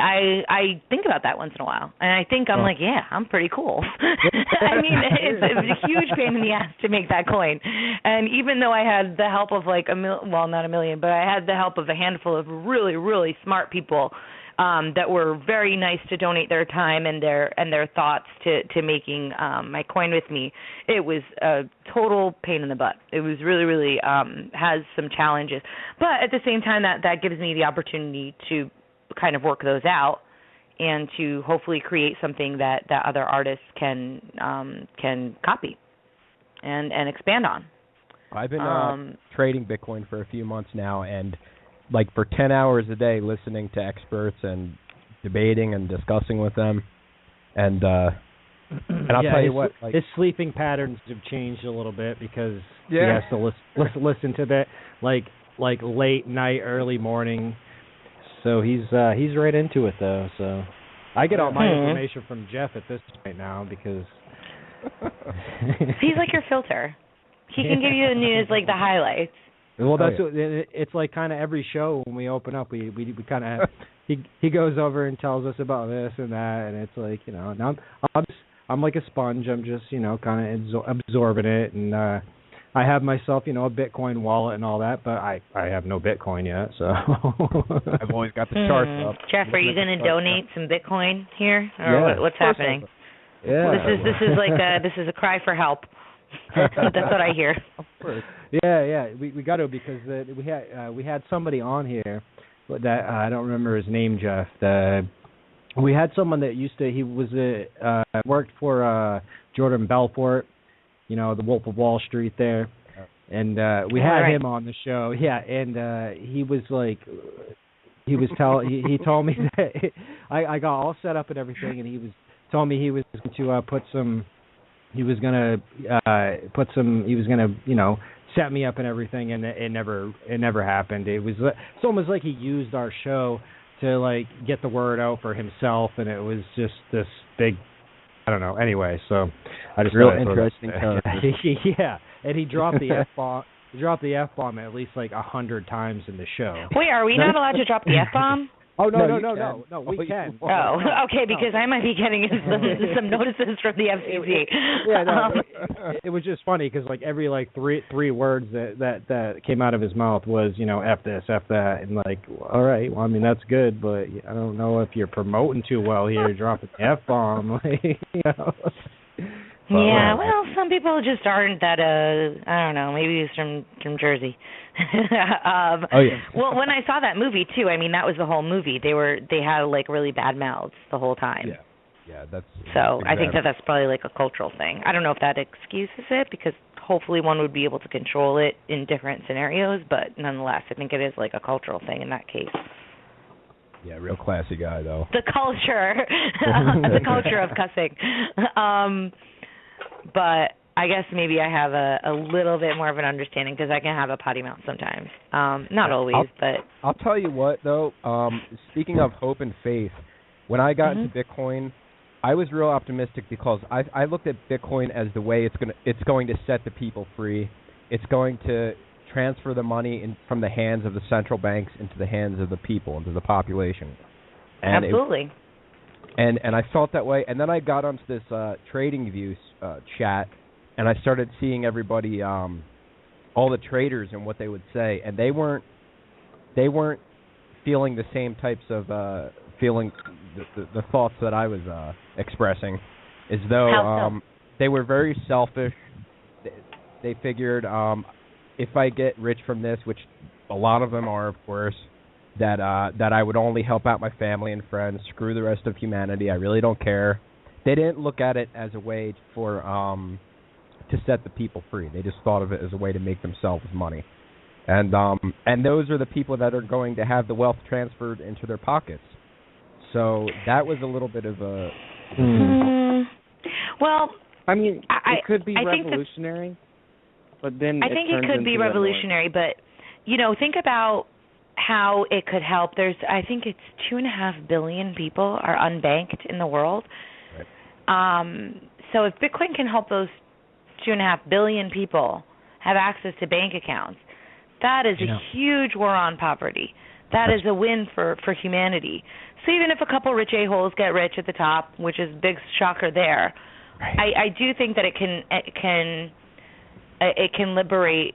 I think about that once in a while, and I think I'm like, yeah, I'm pretty cool. I mean, it's a huge pain in the ass to make that coin, and even though I had the help of like not a million, but I had the help of a handful of really, really smart people that were very nice to donate their time and their thoughts to making my coin with me. It was a total pain in the butt. It was really, really has some challenges, but at the same time that gives me the opportunity to kind of work those out and to hopefully create something that other artists can copy and expand on. I've been trading Bitcoin for a few months now, and like for 10 hours a day listening to experts and debating and discussing with them. And I'll tell you what, like, his sleeping patterns have changed a little bit because he has to listen to that like late night, early morning. So he's right into it though. So I get all my information from Jeff at this point now because he's like your filter. He can give you the news, like the highlights. Well, it's like kind of every show when we open up, we kind of he goes over and tells us about this and that, and it's like, you know, now I'm like a sponge. I'm just, you know, kind of absorbing it, and I have myself, you know, a Bitcoin wallet and all that, but I have no Bitcoin yet, so I've always got the charts up. Jeff, are you going to donate some Bitcoin here, or what's happening? Yeah, this is a cry for help. That's what I hear. Yeah, we got to, because we had somebody on here that I don't remember his name, Jeff. We had someone that worked for Jordan Belfort, you know, the Wolf of Wall Street there, and we had him on the show. Yeah, and he was like, he told me that I got all set up and everything, and he told me he was going to you know, set me up and everything, and it never happened. It's almost like he used our show to like get the word out for himself, and it was just this big, I don't know. Anyway, so I just real interesting. Yeah, and he dropped the F-bomb. He dropped the F-bomb at least like 100 times in the show. Wait, are we not allowed to drop the F-bomb? Oh no, we can. Oh, okay, because I might be getting some notices from the FCC. Yeah, no, it was just funny because like every like three words that came out of his mouth was, you know, F this, F that, and like, all right, well, I mean that's good, but I don't know if you're promoting too well here, dropping the F-bomb, like, you know. Yeah, well, some people just aren't that. I don't know. Maybe he's from Jersey. Oh yeah. Well, when I saw that movie too, I mean that was the whole movie. They had like really bad mouths the whole time. Yeah, that's. So I think that's probably like a cultural thing. I don't know if that excuses it, because hopefully one would be able to control it in different scenarios, but nonetheless, I think it is like a cultural thing in that case. Yeah, real classy guy though. The culture of cussing. But I guess maybe I have a little bit more of an understanding because I can have a potty mouth sometimes. Not always, but... I'll tell you what, though. Speaking of hope and faith, when I got into Bitcoin, I was real optimistic because I looked at Bitcoin as the way it's going to set the people free. It's going to transfer the money from the hands of the central banks into the hands of the people, into the population. And absolutely. And I felt that way, and then I got onto this TradingView chat, and I started seeing everybody, all the traders and what they would say, and they weren't feeling the same types of feeling the thoughts that I was expressing, as though they were very selfish. They figured if I get rich from this, which a lot of them are, of course, that I would only help out my family and friends, screw the rest of humanity. I really don't care. They didn't look at it as a way for to set the people free. They just thought of it as a way to make themselves money. And those are the people that are going to have the wealth transferred into their pockets. So that was a little bit of a... Well, I mean, it could be revolutionary, but then I think it could be revolutionary, but, you know, think about how it could help. I think it's 2.5 billion people are unbanked in the world. Right. So if Bitcoin can help those 2.5 billion people have access to bank accounts, that is a huge war on poverty. That is a win for humanity. So even if a couple rich a-holes get rich at the top, which is a big shocker there, right. I do think that it can liberate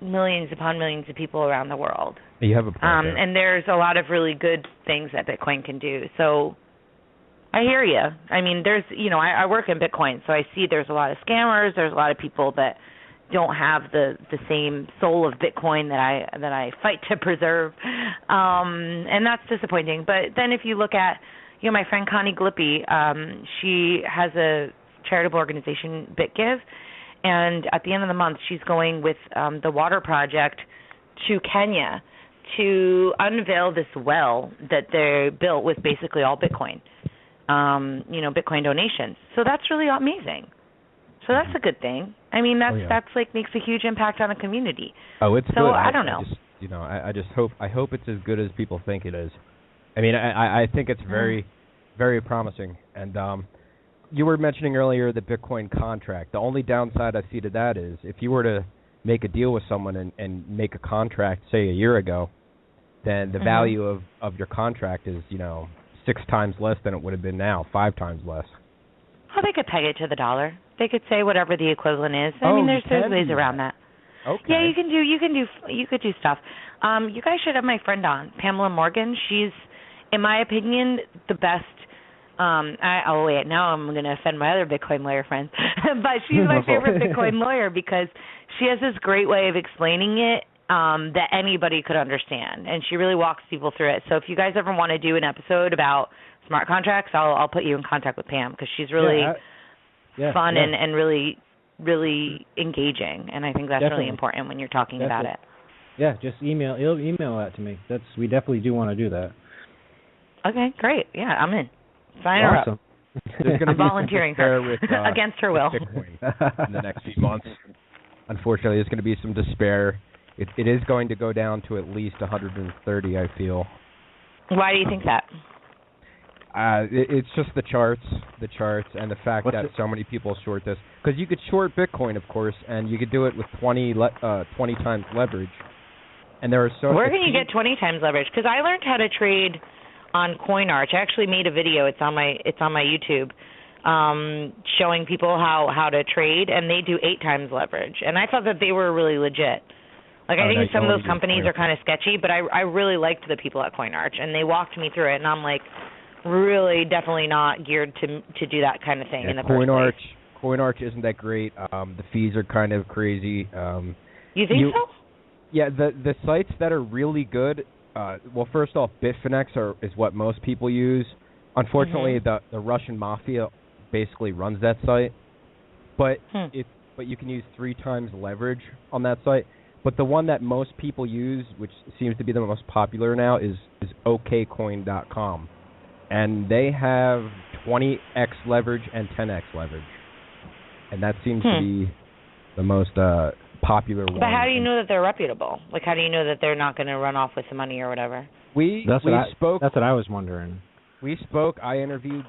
millions upon millions of people around the world. You have a point there. And there's a lot of really good things that Bitcoin can do. So I hear you. I mean, I work in Bitcoin, so I see there's a lot of scammers. There's a lot of people that don't have the same soul of Bitcoin that I fight to preserve, and that's disappointing. But then if you look at, my friend Connie Glippy, she has a charitable organization, BitGive, and at the end of the month, she's going with the Water Project to Kenya to unveil this well that they built with basically all Bitcoin, Bitcoin donations. So that's really amazing. So that's a good thing. I mean, that's like makes a huge impact on a community. Oh, it's so good. I don't know. I just hope it's as good as people think it is. I mean, I think it's very, very promising. And you were mentioning earlier the Bitcoin contract. The only downside I see to that is if you were to make a deal with someone and make a contract, say, a year ago, then the value of your contract is, 6 times less than it would have been now, 5 times less. Oh, they could peg it to the dollar. They could say whatever the equivalent is. I mean, there's ways around that. Okay. Yeah, you could do stuff. You guys should have my friend on, Pamela Morgan. She's, in my opinion, the best. Now I'm going to offend my other Bitcoin lawyer friends, but she's my favorite Bitcoin lawyer because she has this great way of explaining it that anybody could understand, and she really walks people through it. So if you guys ever want to do an episode about smart contracts, I'll put you in contact with Pam because she's really fun and really, really engaging, and I think that's really important when you're talking about it. Yeah, just email that to me. We definitely do want to do that. Okay, great. Yeah, I'm in. Sign her up. I'm volunteering her against her will. Bitcoin in the next few months. Unfortunately, there's going to be some despair. It is going to go down to at least 130, I feel. Why do you think that? It's just the charts, and the fact that so many people short this. Because you could short Bitcoin, of course, and you could do it with 20 times leverage. And there are so. Where can you get 20 times leverage? Because I learned how to trade on CoinArch. I actually made a video. It's on my YouTube, showing people how to trade, and they do 8 times leverage. And I thought that they were really legit. Like, I think some of those companies are kind of sketchy, but I really liked the people at CoinArch, and they walked me through it, and I'm like, really definitely not geared to do that kind of thing in the first place. CoinArch isn't that great. The fees are kind of crazy. You think so? Yeah, the sites that are really good, well, first off, Bitfinex is what most people use. Unfortunately, the Russian mafia basically runs that site, but you can use 3 times leverage on that site. But the one that most people use, which seems to be the most popular now, is okcoin.com. And they have 20x leverage and 10x leverage. And that seems to be the most popular one. But how do you know that they're reputable? Like, how do you know that they're not going to run off with the money or whatever? That's what I was wondering. We spoke. I interviewed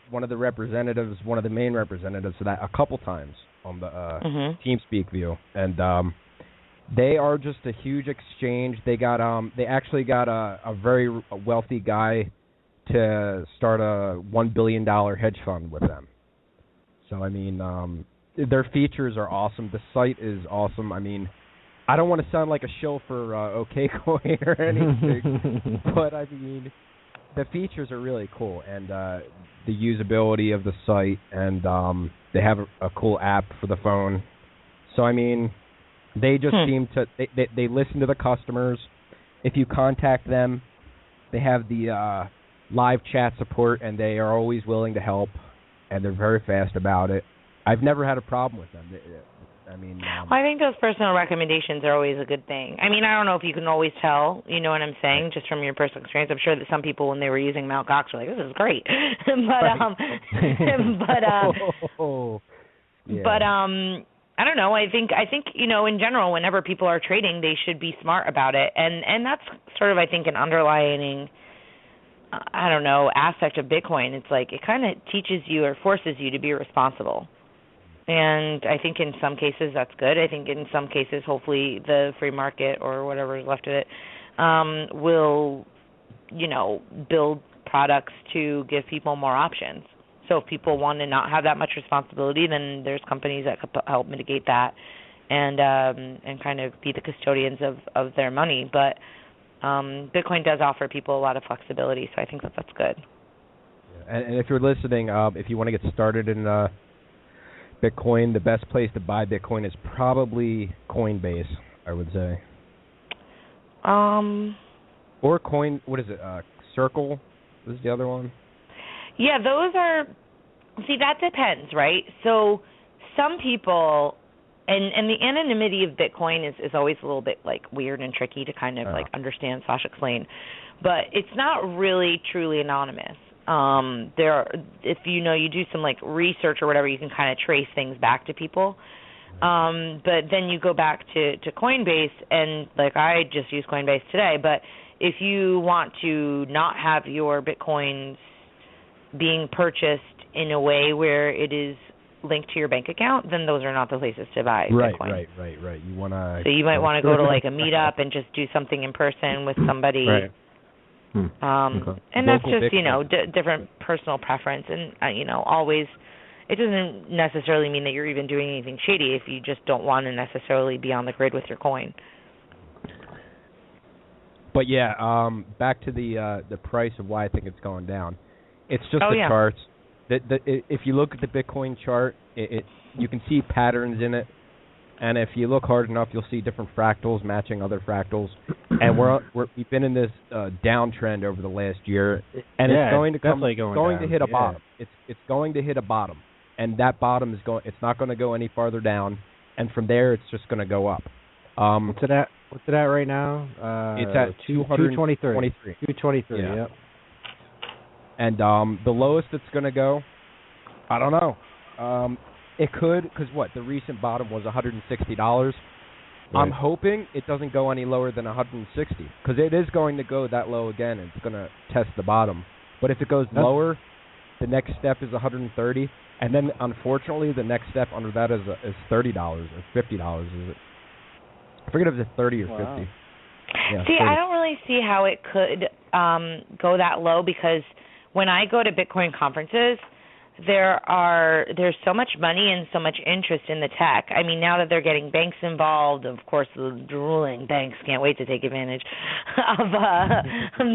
one of the representatives, one of the main representatives of that a couple times on the TeamSpeak view. And they are just a huge exchange. They actually got a very wealthy guy to start a $1 billion hedge fund with them. So, I mean, their features are awesome. The site is awesome. I mean, I don't want to sound like a shill for OKCoin or anything, but, I mean, the features are really cool. And the usability of the site, and they have a cool app for the phone. So, I mean, they just seem to they listen to the customers. If you contact them, they have the live chat support, and they are always willing to help, and they're very fast about it. I've never had a problem with them. I mean, I think those personal recommendations are always a good thing. I mean, I don't know if you can always tell, you know what I'm saying, just from your personal experience. I'm sure that some people, when they were using Mt. Gox, were like, this is great. But I don't know. I think you know, in general, whenever people are trading, they should be smart about it, and that's sort of, I think, an underlying, I don't know, aspect of Bitcoin. It's like it kind of teaches you or forces you to be responsible, and I think in some cases that's good. I think in some cases, hopefully, the free market or whatever is left of it will, you know, build products to give people more options. So if people want to not have that much responsibility, then there's companies that could help mitigate that and kind of be the custodians of their money. But Bitcoin does offer people a lot of flexibility, so I think that's good. Yeah. And if you're listening, if you want to get started in Bitcoin, the best place to buy Bitcoin is probably Coinbase, I would say. Or what is it? Circle is the other one. Yeah, those are, see, that depends, right? So some people, and the anonymity of Bitcoin is always a little bit, like, weird and tricky to kind of, like, understand / explain. But it's not really truly anonymous. If you know, you do some, like, research or whatever, you can kind of trace things back to people. But then you go back to Coinbase, and, like, I just use Coinbase today, but if you want to not have your Bitcoins being purchased in a way where it is linked to your bank account, then those are not the places to buy Bitcoin. Right. You want to. So you might want to go to like a meetup and just do something in person with somebody. Right. And that's just, you know, different personal preference, and you know, always. It doesn't necessarily mean that you're even doing anything shady if you just don't want to necessarily be on the grid with your coin. But yeah, back to the price of why I think it's going down. It's just the charts. If you look at the Bitcoin chart, you can see patterns in it, and if you look hard enough, you'll see different fractals matching other fractals. And we've been in this downtrend over the last year, and it's going to hit a bottom. It's going to hit a bottom, and that bottom is going. It's not going to go any farther down, and from there, it's just going to go up. What's it at right now? It's at 223. 223. Yeah. Yep. And the lowest it's going to go, I don't know. It could, because the recent bottom was $160. Right. I'm hoping it doesn't go any lower than 160, because it is going to go that low again. It's going to test the bottom. But if it goes lower, the next step is 130, and then unfortunately the next step under that is $30 or $50. Is it? I forget if it's 30 or 50. See, I don't really see how it could go that low, because when I go to Bitcoin conferences, there's so much money and so much interest in the tech. I mean, now that they're getting banks involved, of course, the drooling banks can't wait to take advantage of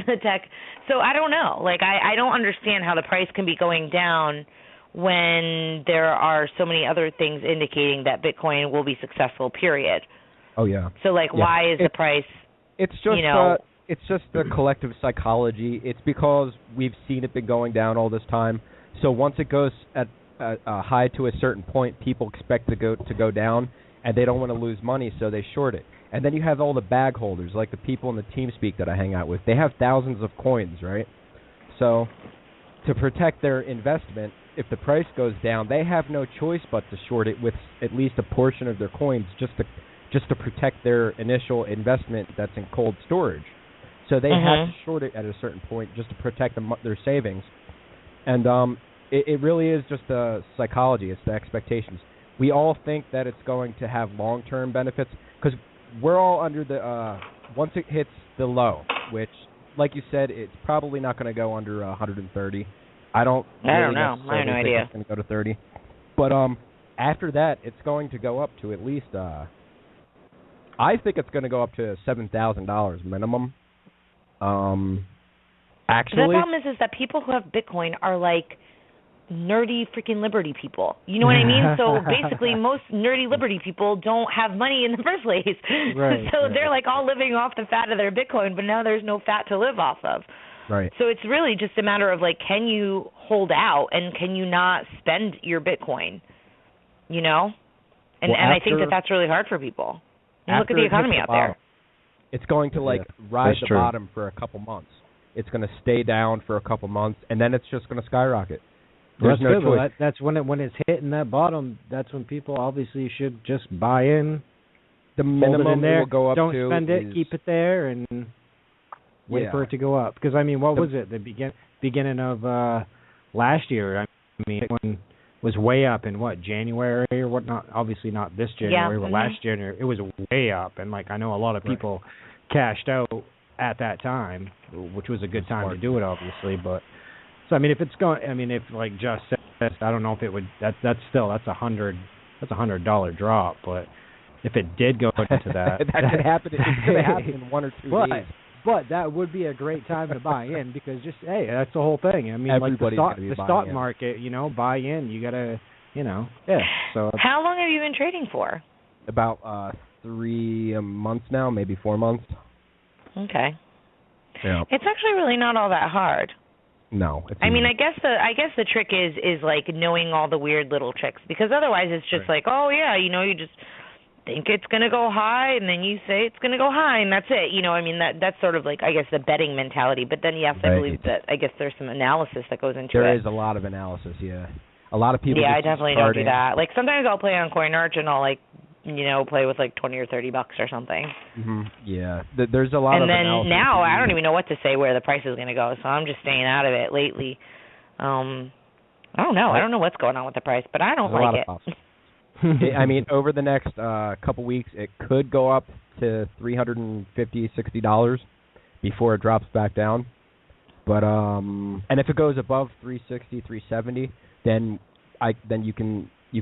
the tech. So I don't know. Like, I don't understand how the price can be going down when there are so many other things indicating that Bitcoin will be successful, period. Oh, yeah. So, like, why is the price, it's just, it's just the collective psychology. It's because we've seen it been going down all this time. So once it goes at high to a certain point, people expect to go down, and they don't want to lose money, so they short it. And then you have all the bag holders, like the people in the TeamSpeak that I hang out with. They have thousands of coins, right? So to protect their investment, if the price goes down, they have no choice but to short it with at least a portion of their coins, just to protect their initial investment that's in cold storage. So they have to short it at a certain point just to protect their savings. And it really is just the psychology. It's the expectations. We all think that it's going to have long-term benefits because we're all under the once it hits the low, which, like you said, it's probably not going to go under 130. I don't know. I have no idea. It's going to go to 30. But after that, it's going to go up to at least, I think it's going to go up to $7,000 minimum. Actually, the problem is that people who have Bitcoin are like nerdy freaking Liberty people. You know what I mean? So basically, most nerdy Liberty people don't have money in the first place. Right, so they're like all living off the fat of their Bitcoin, but now there's no fat to live off of. Right. So it's really just a matter of like, can you hold out and can you not spend your Bitcoin? You know? And I think that's really hard for people. And look at the economy out there. It's going to ride the bottom for a couple months. It's going to stay down for a couple months, and then it's just going to skyrocket. There's no choice. Well, that's when it's hitting that bottom. That's when people obviously should just buy in. The minimum there. Will go up. Don't to spend it. Keep it there and wait for it to go up. Because I mean, what was it? The beginning of last year. I mean, when was way up in January or whatnot. Obviously not this January, but last January it was way up, and like I know a lot of people cashed out at that time, which was a good time to do it, obviously. But so I mean, if it's going, I mean, if like Just said, I don't know if it would. That's $100 drop. But if it did go into that, that could happen. It's going to happen in 1 or 2 days. But that would be a great time to buy in because that's the whole thing. I mean, everybody's like the stock market, buy in. You gotta, So how long have you been trading for? About 3 months now, maybe 4 months. Okay. Yeah. It's actually really not all that hard. No. I mean, I guess the trick is like knowing all the weird little tricks, because otherwise it's just like, oh yeah, you just think it's going to go high and then you say it's going to go high and that's it. I mean, that's sort of like, I guess, the betting mentality, but then you have to believe that, I guess there's some analysis that goes into it. There is a lot of analysis, yeah. A lot of people I definitely don't do that. Like sometimes I'll play on CoinArch and I'll like, play with like $20 or $30 or something. Mm-hmm. Yeah, there's a lot of analysis. And then now I don't even know what to say where the price is going to go, so I'm just staying out of it lately. I don't know. I don't know what's going on with the price, but I don't like it. I mean, over the next couple weeks, it could go up to $350, $60 before it drops back down. But and if it goes above $360, $370, then you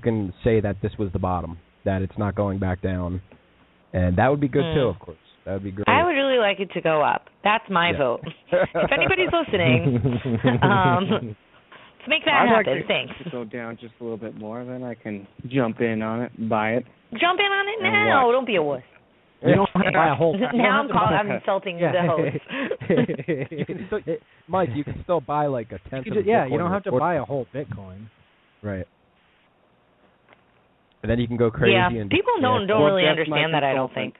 can say that this was the bottom, that it's not going back down, and that would be good too, of course. That would be great. I would really like it to go up. That's my vote. If anybody's listening, let's make that happen. Thanks. To go down just a little bit more, then I can jump in on it and buy it. Jump in on it now. Don't be a wuss. You don't have to buy a whole. Now I'm insulting the host. Mike, you can still buy like a tenth of a Bitcoin. Yeah, you don't have to buy a whole Bitcoin. Right. And then you can go crazy. Yeah, and people don't really understand that, I don't think.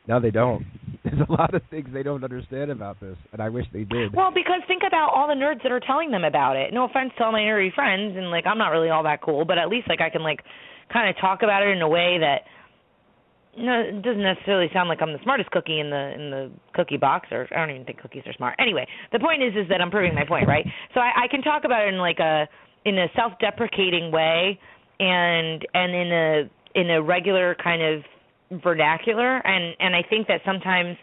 No, they don't. There's a lot of things they don't understand about this, and I wish they did. Well, because think about all the nerds that are telling them about it. No offense to all my nerdy friends, and like I'm not really all that cool, but at least like I can like kind of talk about it in a way that it doesn't necessarily sound like I'm the smartest cookie in the cookie box, or I don't even think cookies are smart. Anyway, the point is that I'm proving my point, right? So I can talk about it in like in a self-deprecating way, and in a regular kind of vernacular, and I think that sometimes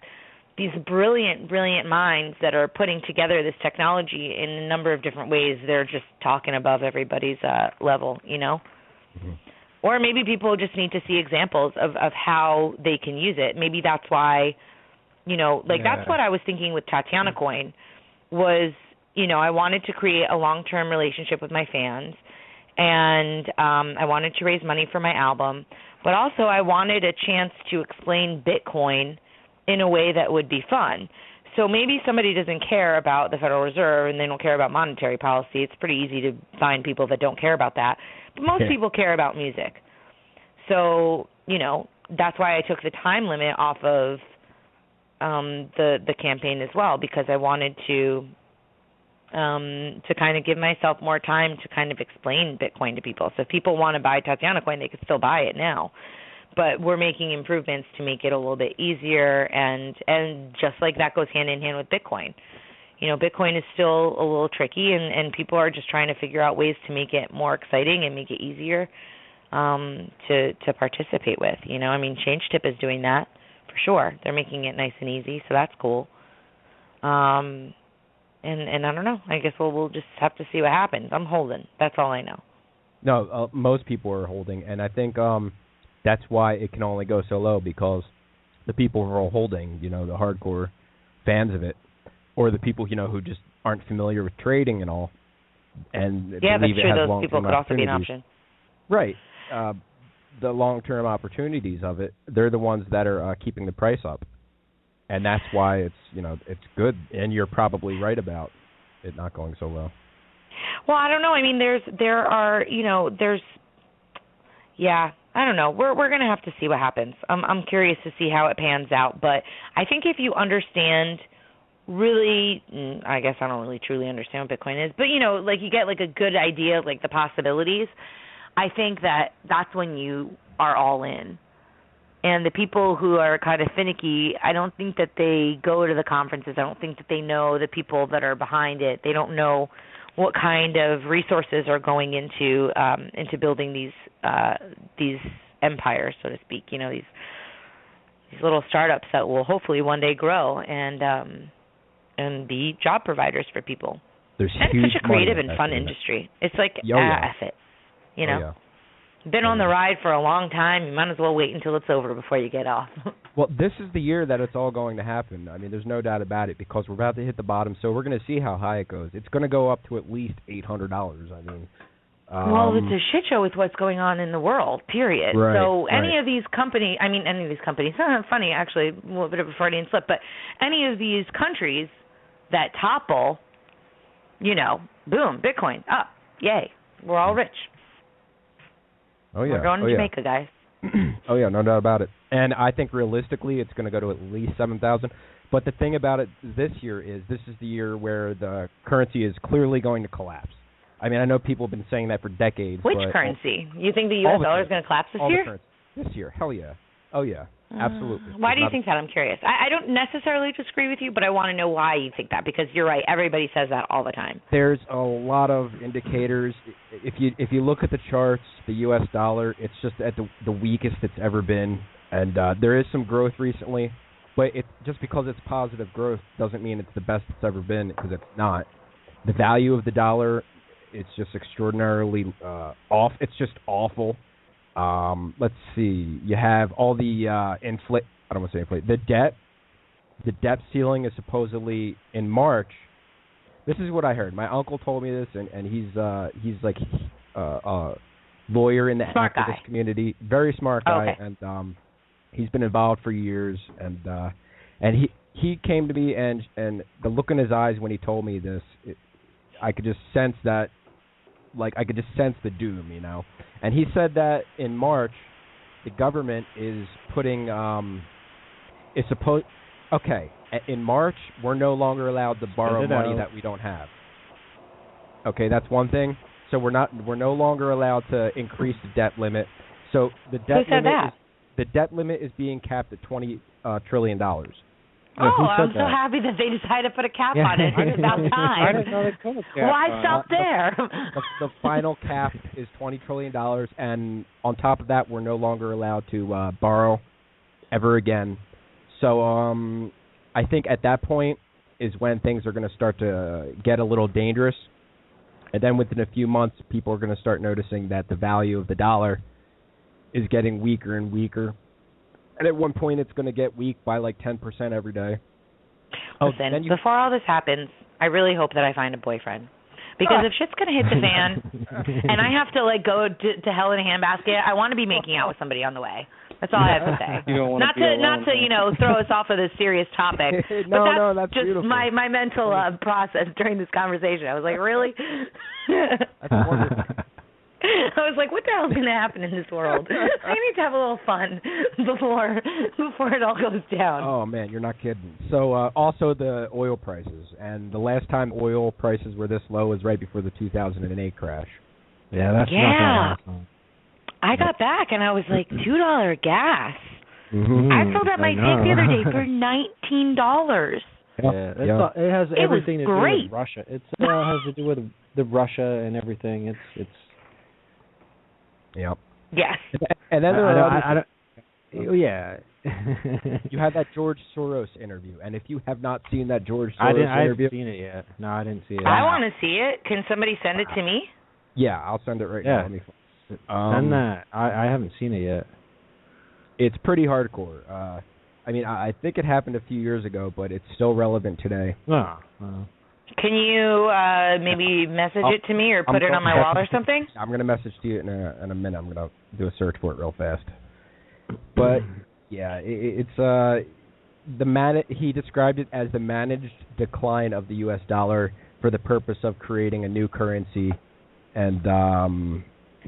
these brilliant minds that are putting together this technology in a number of different ways. They're just talking above everybody's level, you know? Mm-hmm. Or maybe people just need to see examples of how they can use it. Maybe that's why, you know, like that's what I was thinking with Tatiana Coin was, you know, I wanted to create a long-term relationship with my fans, and I wanted to raise money for my album, but also I wanted a chance to explain Bitcoin in a way that would be fun. So maybe somebody doesn't care about the Federal Reserve and they don't care about monetary policy. It's pretty easy to find people that don't care about that. But most people care about music. So, you know, that's why I took the time limit off of the campaign as well, because I wanted to kind of give myself more time to kind of explain Bitcoin to people. So if people want to buy Tatiana Coin, they could still buy it now. But we're making improvements to make it a little bit easier, and just like that goes hand in hand with Bitcoin. You know, Bitcoin is still a little tricky, and people are just trying to figure out ways to make it more exciting and make it easier to participate with. You know, I mean, ChangeTip is doing that for sure. They're making it nice and easy, so that's cool. And I don't know. I guess we'll just have to see what happens. I'm holding. That's all I know. No, most people are holding, and I think that's why it can only go so low, because the people who are holding, you know, the hardcore fans of it, or the people, you know, who just aren't familiar with trading and all, and yeah, that's believe true. it has Those people could also be an option. Right. The long-term opportunities of it, they're the ones that are keeping the price up. And that's why it's, you know, it's good. And you're probably right about it not going so low. Well, I don't know. I mean, I don't know. We're going to have to see what happens. I'm curious to see how it pans out. But I think if you understand really, I guess I don't really truly understand what Bitcoin is, but, you know, like you get like a good idea of like the possibilities, I think that's when you are all in. And the people who are kind of finicky, I don't think that they go to the conferences. I don't think that they know the people that are behind it. They don't know what kind of resources are going into building these empires, so to speak. You know, these little startups that will hopefully one day grow and be job providers for people. There's and huge it's such a creative money and fun industry. It's like F it, you know. Yeah. Been on the ride for a long time. You might as well wait until it's over before you get off. Well, this is the year that it's all going to happen. I mean, there's no doubt about it, because we're about to hit the bottom, so we're going to see how high it goes. It's going to go up to at least $800. I mean, well, it's a shit show with what's going on in the world, period. Right, so any of these companies, funny actually, a little bit of a Freudian slip, but any of these countries that topple, you know, boom, Bitcoin up, yay, we're all rich. Oh, yeah. We're going to Jamaica, guys. Oh, yeah, no doubt about it. And I think realistically it's going to go to at least 7,000. But the thing about it this year is this is the year where the currency is clearly going to collapse. I mean, I know people have been saying that for decades. Which currency? You think the U.S. dollar is going to collapse this year? This year, hell yeah. Oh, yeah, absolutely. Why do you think that? I'm curious. I don't necessarily disagree with you, but I want to know why you think that, because you're right. Everybody says that all the time. There's a lot of indicators. If you look at the charts, the U.S. dollar, it's just at the weakest it's ever been. And there is some growth recently, but just because it's positive growth doesn't mean it's the best it's ever been, because it's not. The value of the dollar, it's just extraordinarily off. It's just awful. Let's see. You have all the I don't want to say inflate. The debt. The debt ceiling is supposedly in March. This is what I heard. My uncle told me this, and he's like a lawyer in the smart activist guy. Community. Very smart guy, okay. And he's been involved for years. And he came to me, and the look in his eyes when he told me this, I could just sense that. Like, I could just sense the doom, you know. And he said that in March, the government is putting, in March, we're no longer allowed to borrow money that we don't have. Okay, that's one thing. So we're no longer allowed to increase the debt limit. So the debt limit is being capped at $20 trillion. I'm so happy that they decided to put a cap on it. It's about time. I didn't know they put a cap. Why stop there? The final cap is $20 trillion, and on top of that, we're no longer allowed to borrow ever again. So I I think at that point is when things are going to start to get a little dangerous. And then within a few months, people are going to start noticing that the value of the dollar is getting weaker and weaker. And at one point, it's going to get weak by like 10% every day. Listen, before all this happens, I really hope that I find a boyfriend. Because if shit's going to hit the fan and I have to like go to hell in a handbasket, I want to be making out with somebody on the way. That's all I have to say. Not to throw us off of this serious topic. No, that's just beautiful. my mental process during this conversation. I was like, really? That's wonderful. I was like, what the hell is going to happen in this world? I need to have a little fun before it all goes down. Oh, man, you're not kidding. So also the oil prices. And the last time oil prices were this low was right before the 2008 crash. Yeah, that's not awesome. I got back, and I was like, $2 gas. Mm-hmm. I filled up my tank the other day for $19. Yeah, it has everything to do great. with Russia. It has to do with the Russia and everything. It's. Yep. Yes. And then yeah. You had that George Soros interview, and if you have not seen that George Soros interview, I haven't seen it yet. No, I didn't see it. I want to see it. Can somebody send it to me? Yeah, I'll send it right now. Let me send that. I haven't seen it yet. It's pretty hardcore. I mean, I think it happened a few years ago, but it's still relevant today. Oh. Can you maybe message it to me or put it on my wall or something? I'm going to message to you in a minute. I'm going to do a search for it real fast. But yeah, it's he described it as the managed decline of the U.S. dollar for the purpose of creating a new currency, and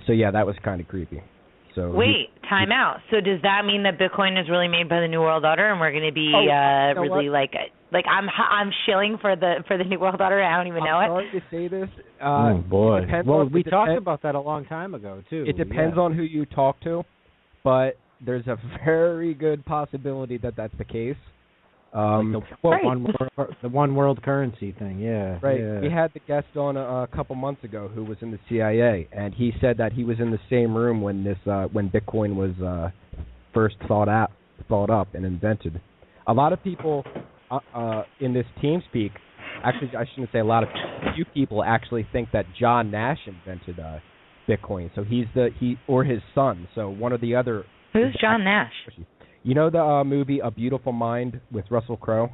so yeah, that was kind of creepy. So time out. So does that mean that Bitcoin is really made by the New World Order, and we're going to be really like I'm shilling for the New World Order? I don't even know it. I'm sorry to say this. Oh boy. Well, we talked about that a long time ago too. It depends on who you talk to, but there's a very good possibility that that's the case. The one world currency thing, yeah. Right. Yeah. We had the guest on a couple months ago who was in the CIA, and he said that he was in the same room when when Bitcoin was first thought up and invented. A lot of people in this TeamSpeak, actually I shouldn't say a lot of people, few people actually think that John Nash invented Bitcoin. So he or his son. So one or the other. Who's John Nash? You know the movie A Beautiful Mind with Russell Crowe?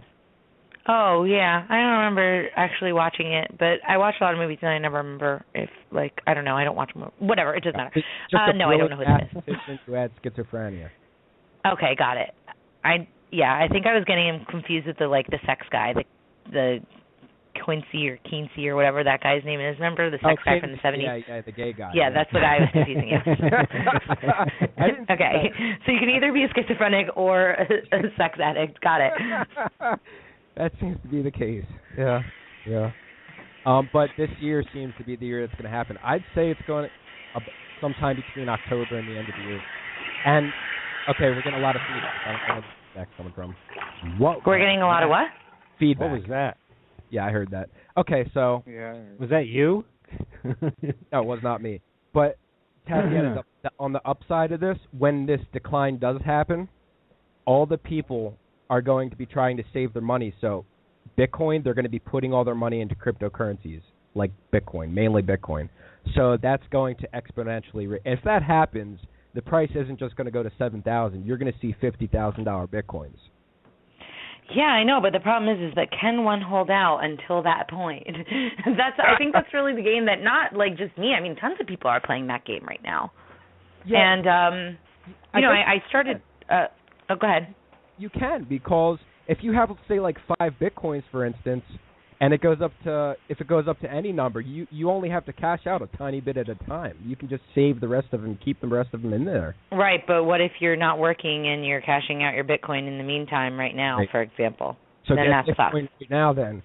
Oh, yeah. I don't remember actually watching it, but I watch a lot of movies and I never remember if, I don't know, I don't watch movies. Whatever, it doesn't matter. No, I don't know who that is. Who had schizophrenia. Okay, got it. I think I was getting him confused with the sex guy, the Quincy or Keensey or whatever that guy's name is. Remember the sex guy from the 70s? Yeah, the gay guy. Yeah, that's what I was confusing you. Okay, so you can either be a schizophrenic or a sex addict. Got it. That seems to be the case. Yeah. But this year seems to be the year it's going to happen. I'd say it's going sometime between October and the end of the year. And, okay, we're getting a lot of feedback. I don't know where that's coming from. We're getting a lot of what? Feedback. What was that? Yeah, I heard that. Okay, so... Yeah. Was that you? No, it was not me. But, Tatiana, on the upside of this, when this decline does happen, all the people are going to be trying to save their money. So, Bitcoin, they're going to be putting all their money into cryptocurrencies, like Bitcoin, mainly Bitcoin. So, that's going to exponentially... If that happens, the price isn't just going to go to $7,000. You're going to see $50,000 Bitcoins. Yeah, I know, but the problem is that can one hold out until that point? I think that's really the game that not just me. I mean, tons of people are playing that game right now. Yeah. And I started. Go ahead. You can, because if you have, say, 5 Bitcoins, for instance, and if it goes up to any number, you only have to cash out a tiny bit at a time. You can just save the rest of them, keep the rest of them in there. Right, but what if you're not working and you're cashing out your Bitcoin in the meantime right now, for example? So then get that's Bitcoin right now then.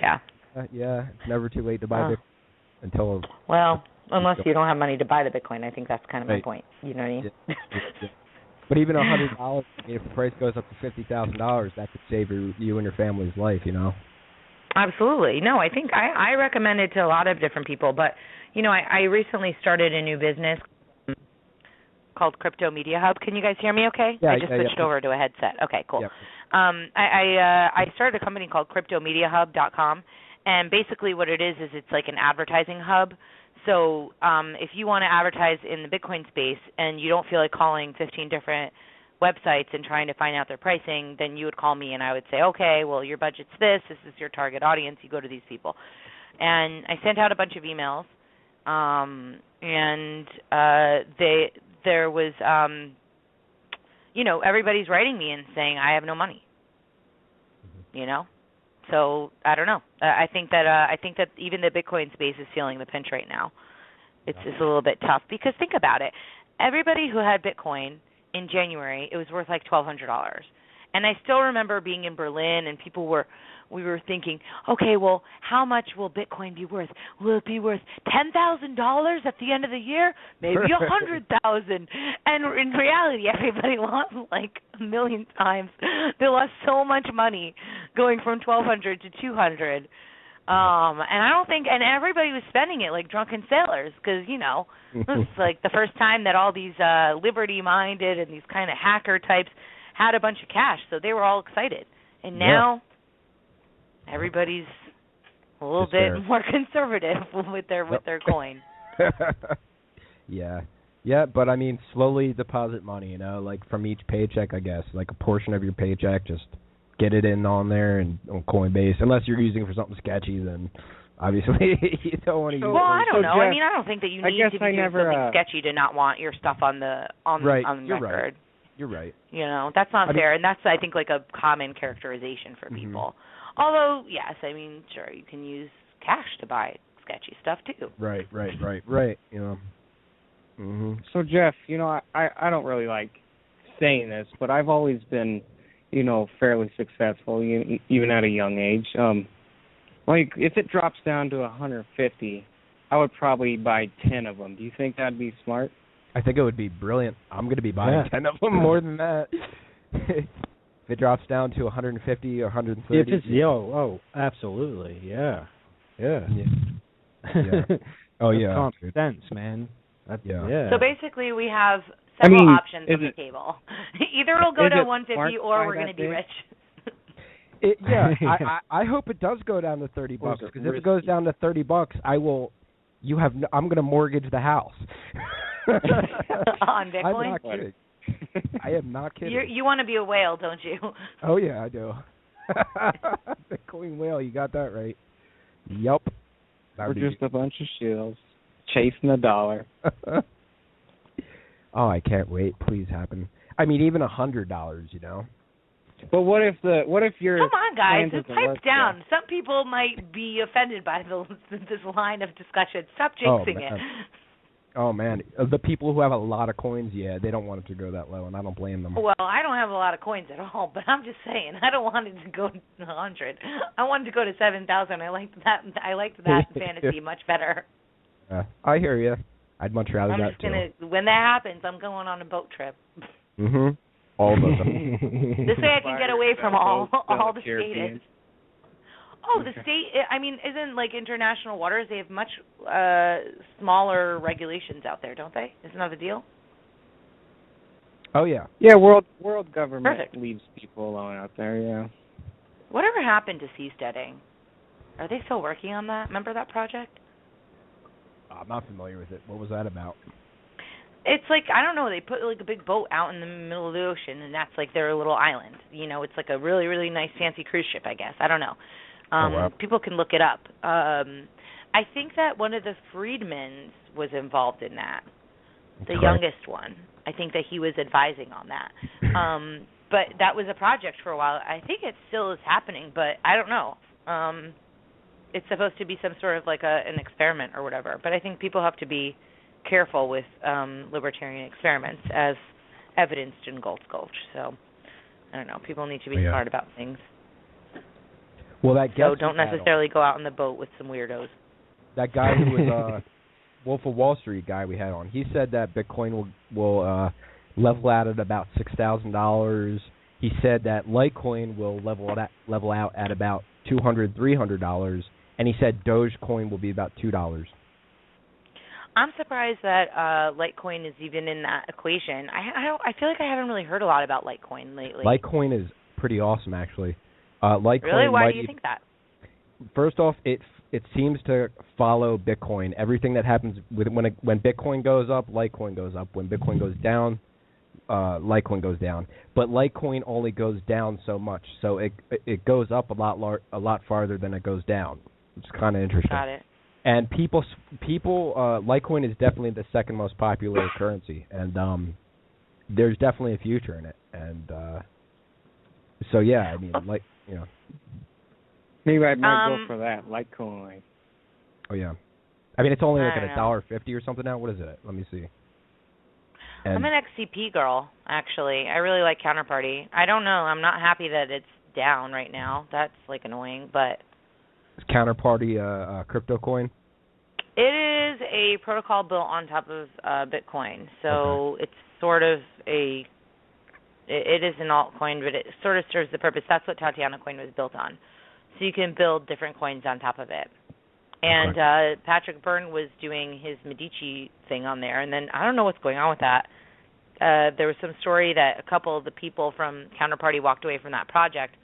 Yeah. Yeah, it's never too late to buy Bitcoin until... Well, unless you don't have money to buy the Bitcoin. I think that's kind of my point. You know what I mean? Yeah. But even $100, if the price goes up to $50,000, that could save you and your family's life, Absolutely. No, I think I recommend it to a lot of different people. But, I recently started a new business called Crypto Media Hub. Can you guys hear me okay? Yeah, I just switched over to a headset. Okay, cool. I started a company called CryptoMediaHub.com, and basically what it is it's like an advertising hub. So if you want to advertise in the Bitcoin space and you don't feel like calling 15 different websites and trying to find out their pricing, then you would call me and I would say, okay, well, your budget's this is your target audience, you go to these people. And I sent out a bunch of emails, and there was, everybody's writing me and saying, I have no money, So I don't know. I think that even the Bitcoin space is feeling the pinch right now. It's a little bit tough because think about it. Everybody who had Bitcoin in January, it was worth like $1,200. And I still remember being in Berlin and we were thinking, okay, well, how much will Bitcoin be worth? Will it be worth $10,000 at the end of the year? Maybe $100,000. And in reality, everybody lost like a million times. They lost so much money going from $1,200 to $200. And I don't think, and everybody was spending it like drunken sailors because, this is like the first time that all these liberty-minded and these kind of hacker types had a bunch of cash, so they were all excited. And now everybody's a little bit more conservative with their coin. Yeah, but I mean, slowly deposit money, like from each paycheck, I guess, like a portion of your paycheck, just get it in on there and on Coinbase. Unless you're using it for something sketcy, then obviously you don't want to use it. Well, I don't know. Jeff, I mean, I don't think that you need to be doing something sketchy to not want your stuff on the record. Right. You're right. That's not fair, and that's, I think, like a common characterization for people. Although, yes, I mean, sure, you can use cash to buy sketchy stuff, too. Right. So, Jeff, I don't really like saying this, but I've always been, fairly successful, even at a young age. Like, if it drops down to 150, I would probably buy 10 of them. Do you think that'd be smart? I think it would be brilliant. I'm going to be buying 10 of them, more than that. If it drops down to 150 or 130. Absolutely, yeah. Oh, that's yeah. Common sense, man. So basically, we have several options on the table. Either it'll go to 150 or we're going to be rich. I hope it does go down to $30 because if it goes down to $30, I'm going to mortgage the house. On Bitcoin? I'm not kidding. I am not kidding. You want to be a whale, don't you? Oh yeah, I do. Bitcoin whale, you got that right. Yup. We're just a bunch of shills chasing a dollar. Oh, I can't wait. Please happen. I mean, even $100, But what if you're... Come on, guys. It's pipe down. Some people might be offended by this line of discussion. Stop jinxing it. Oh, man. The people who have a lot of coins, they don't want it to go that low, and I don't blame them. Well, I don't have a lot of coins at all, but I'm just saying, I don't want it to go to 100. I wanted to go to 7,000. I liked that fantasy much better. I hear you. I'd much rather that, too. When that happens, I'm going on a boat trip. All of them. This way I can get away from all the state. Oh, the state, I mean, isn't like international waters, they have much smaller regulations out there, don't they? Isn't that the deal? Oh, yeah. Yeah, world government leaves people alone out there, yeah. Whatever happened to seasteading? Are they still working on that? Remember that project? I'm not familiar with it. What was that about? It's like, I don't know, they put like a big boat out in the middle of the ocean, and that's like their little island. It's like a really, really nice fancy cruise ship, I guess. I don't know. Wow. People can look it up. I think that one of the Friedmans was involved in that, the youngest one. I think that he was advising on that. But that was a project for a while. I think it still is happening, but I don't know. It's supposed to be some sort of like an experiment or whatever. But I think people have to be careful with libertarian experiments, as evidenced in Galt's Gulch. So, I don't know. People need to be smart about things. Well, so don't necessarily go out on the boat with some weirdos. That guy who was Wolf of Wall Street guy we had on, he said that Bitcoin will level out at about $6,000. He said that Litecoin will level out at about $200, $300, and he said Dogecoin will be about $2. I'm surprised that Litecoin is even in that equation. I feel like I haven't really heard a lot about Litecoin lately. Litecoin is pretty awesome, actually. Litecoin really? Why do you think that? First off, it seems to follow Bitcoin. Everything that happens when Bitcoin goes up, Litecoin goes up. When Bitcoin goes down, Litecoin goes down. But Litecoin only goes down so much, so it goes up a lot farther than it goes down. It's kind of interesting. Got it. And people, Litecoin is definitely the second most popular currency, and there's definitely a future in it. And so yeah, I mean, Maybe I might go for that, Litecoin. Oh yeah, I mean it's only like at $1.50 or something now. What is it? Let me see. I'm an XCP girl, actually. I really like Counterparty. I don't know. I'm not happy that it's down right now. That's like annoying, but. Is Counterparty a crypto coin? It is a protocol built on top of Bitcoin, so It's sort of it is an altcoin, but it sort of serves the purpose. That's what Tatiana Coin was built on. So you can build different coins on top of it. And Patrick Byrne was doing his Medici thing on there, and then I don't know what's going on with that. There was some story that a couple of the people from Counterparty walked away from that project,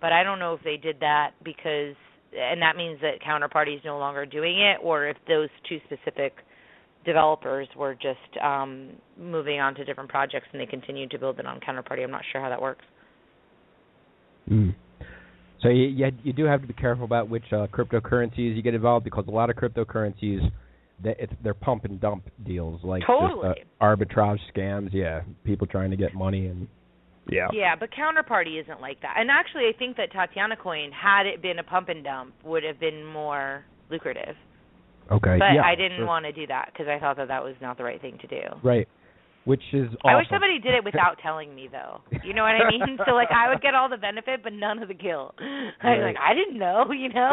but I don't know if they did that because, and that means that Counterparty is no longer doing it, or if those two specific developers were just moving on to different projects and they continued to build it on Counterparty. I'm not sure how that works. So you do have to be careful about which cryptocurrencies you get involved, because a lot of cryptocurrencies, they're pump and dump deals, like just, arbitrage scams. Yeah, people trying to get money and yeah, but Counterparty isn't like that. And actually, I think that Tatiana Coin, had it been a pump and dump, would have been more lucrative. Okay, but I didn't want to do that because I thought that was not the right thing to do. Right. Which is awesome. I wish somebody did it without telling me, though. You know what I mean? So, like, I would get all the benefit, but none of the guilt. I was like, I didn't know, you know?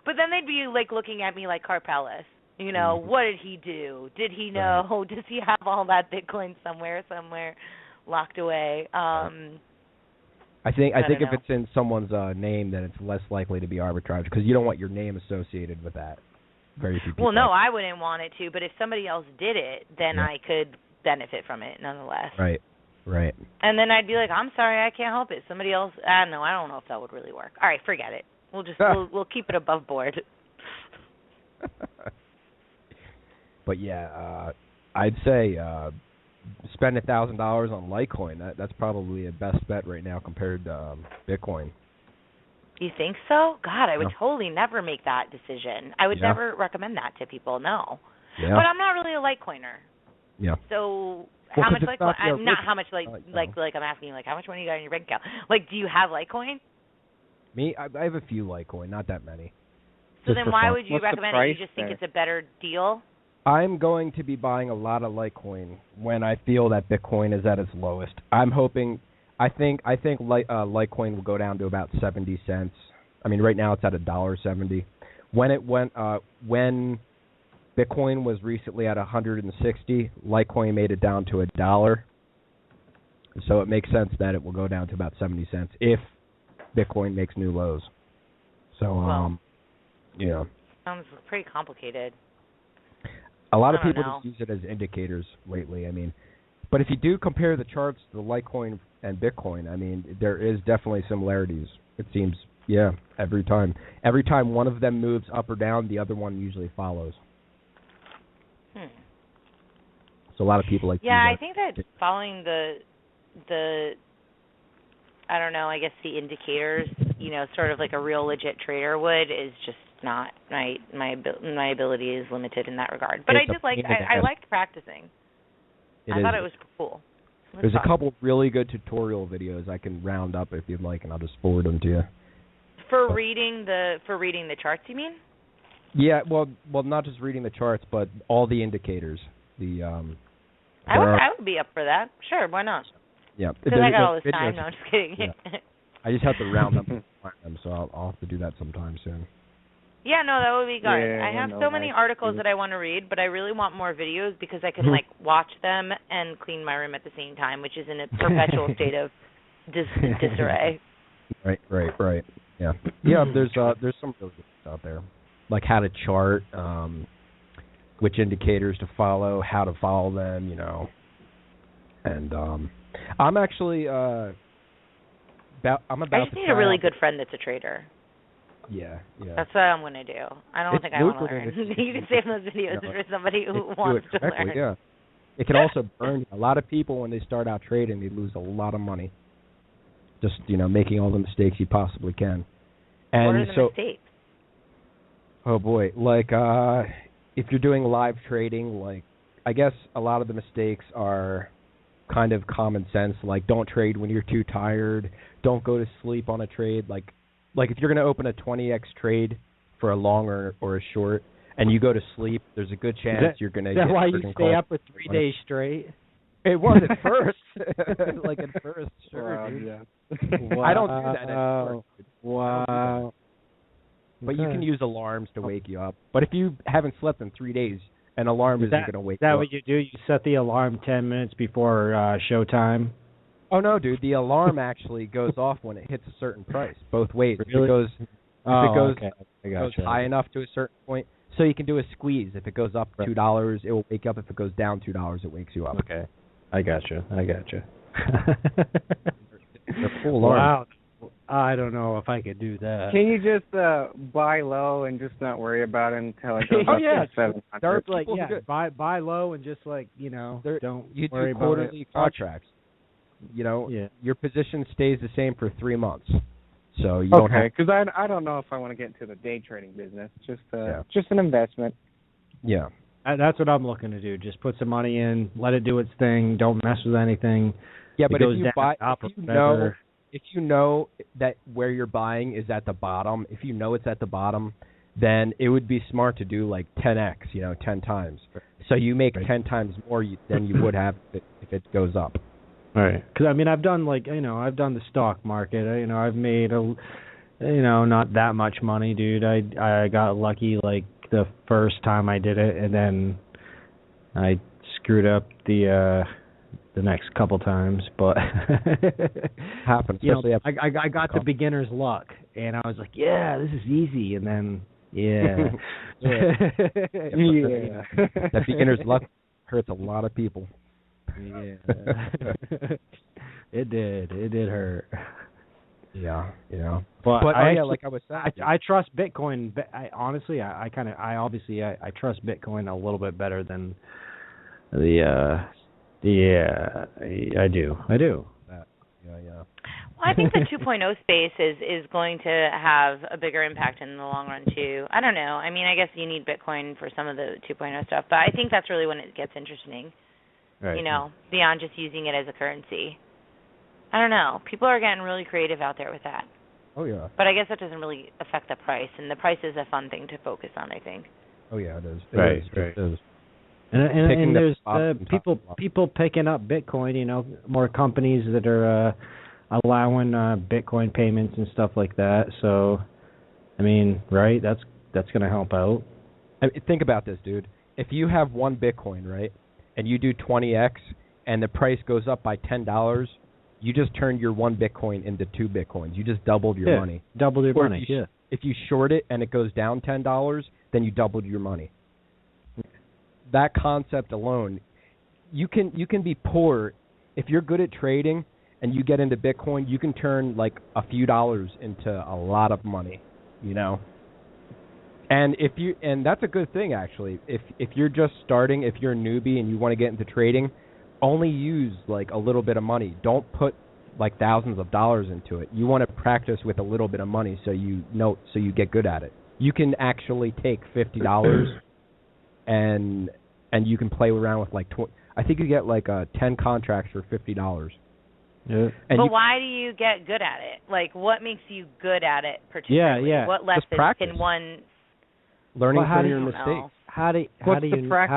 But then they'd be, like, looking at me like Carpellis. You know, what did he do? Did he know? Right. Does he have all that Bitcoin somewhere locked away? I think if it's in someone's name, then it's less likely to be arbitrage, because you don't want your name associated with that. Very few people. Well, no, I wouldn't want it to, but if somebody else did it, then I could benefit from it nonetheless. Right. And then I'd be like, I'm sorry, I can't help it. Somebody else, I don't know if that would really work. All right, forget it. We'll just we'll keep it above board. But yeah, I'd say spend $1,000 on Litecoin. That's probably a best bet right now compared to Bitcoin. You think so? God, I would totally never make that decision. I would never recommend that to people, no. Yeah. But I'm not really a Litecoiner. Yeah. So how much Litecoin? I'm not how much like I'm asking you, like, how much money you got in your bank account? Like, do you have Litecoin? Me, I have a few Litecoin, not that many. So then why would you recommend it? You just think it's a better deal? I'm going to be buying a lot of Litecoin when I feel that Bitcoin is at its lowest. I'm hoping. I think Litecoin will go down to about 70 cents. I mean, right now it's at $1.70. When Bitcoin was recently at 160, Litecoin made it down to $1. So it makes sense that it will go down to about 70 cents if Bitcoin makes new lows. So, sounds pretty complicated. A lot of people just use it as indicators lately. I mean, but if you do compare the charts to the Litecoin and Bitcoin, I mean, there is definitely similarities. It seems, every time. Every time one of them moves up or down, the other one usually follows. So a lot of people like to do that. I think that following the I don't know, I guess the indicators, sort of like a real legit trader would, is just not my ability is limited in that regard. But I liked practicing. I thought it was cool. There's a couple really good tutorial videos I can round up if you'd like, and I'll just forward them to you. For reading the charts, you mean? Yeah, well, not just reading the charts, but all the indicators. I would be up for that. Sure, why not? Yeah, because I got all this time. No, I'm just kidding. Yeah. I just have to round up and find them, so I'll have to do that sometime soon. Yeah, no, that would be good. I have so many articles that I want to read, but I really want more videos because I can watch them and clean my room at the same time, which is in a perpetual state of disarray. Right. Yeah. There's some really good stuff out there, like how to chart, which indicators to follow, how to follow them, and I'm actually I just need a really good friend that's a trader. Yeah. That's what I'm going to do. I don't think I want to learn. You can save those videos for somebody who wants to learn. Yeah. It can also burn you. A lot of people, when they start out trading, they lose a lot of money. Just, making all the mistakes you possibly can. And what are the mistakes? Oh, boy. Like, if you're doing live trading, like, I guess a lot of the mistakes are kind of common sense. Like, don't trade when you're too tired. Don't go to sleep on a trade. Like if you're going to open a 20x trade for a long or a short, and you go to sleep, there's a good chance you're going to get... Is that why you stay up for 3 days straight? It was at first. Like at first, sure, wow, dude. Yeah. Wow. I don't do that anymore. Wow. But you can use alarms to wake you up. But if you haven't slept in 3 days, an alarm isn't going to wake you up. Is that what you do? You set the alarm 10 minutes before showtime? Oh, no, dude. The alarm actually goes off when it hits a certain price, both ways. Really? If it goes gotcha. high enough to a certain point, so you can do a squeeze. If it goes up $2, it will wake you up. If it goes down $2, it wakes you up. Okay. I gotcha. They're full alarm. Wow. I don't know if I could do that. Can you just buy low and just not worry about it until it goes up to 700? Like, buy low and just don't you worry do about quarterly it. Contracts. Your position stays the same for 3 months. So you don't have... because I don't know if I want to get into the day trading business. Just an investment. Yeah. That's what I'm looking to do. Just put some money in, let it do its thing, don't mess with anything. Yeah, but if you know that where you're buying is at the bottom, if you know it's at the bottom, then it would be smart to do like 10x, 10 times. So you make 10 times more than you would have if it goes up. All right. Because I've done I've done the stock market. I've made not that much money, dude. I got lucky like the first time I did it, and then I screwed up the next couple times. But happens. I got the beginner's luck, and I was like, yeah, this is easy, and then that beginner's luck hurts a lot of people. Yeah. It did hurt. Yeah. But like I was saying, I trust Bitcoin. I trust Bitcoin a little bit better than I do. Yeah. Well, I think the 2.0 space is going to have a bigger impact in the long run too. I don't know. I mean, I guess you need Bitcoin for some of the 2.0 stuff, but I think that's really when it gets interesting. Right. Beyond just using it as a currency. I don't know. People are getting really creative out there with that. Oh, yeah. But I guess that doesn't really affect the price, and the price is a fun thing to focus on, I think. Oh, yeah, it is. Right. It is. And there's people picking up Bitcoin, more companies that are allowing Bitcoin payments and stuff like that. So, I mean, right, that's going to help out. Think about this, dude. If you have one Bitcoin, right, and you do 20x, and the price goes up by $10, you just turned your one Bitcoin into 2 Bitcoins. You just doubled your money. Doubled your money, If you short it and it goes down $10, then you doubled your money. That concept alone, you can be poor. If you're good at trading and you get into Bitcoin, you can turn like a few dollars into a lot of money, And that's a good thing actually. If you're just starting, if you're a newbie and you want to get into trading, only use like a little bit of money. Don't put like thousands of dollars into it. You want to practice with a little bit of money so you get good at it. You can actually take $50 and you can play around with like I think you get like 10 contracts for $50. Yeah. But why do you get good at it? Like, what makes you good at it particularly? Yeah. What lessons can one learning from your mistakes? How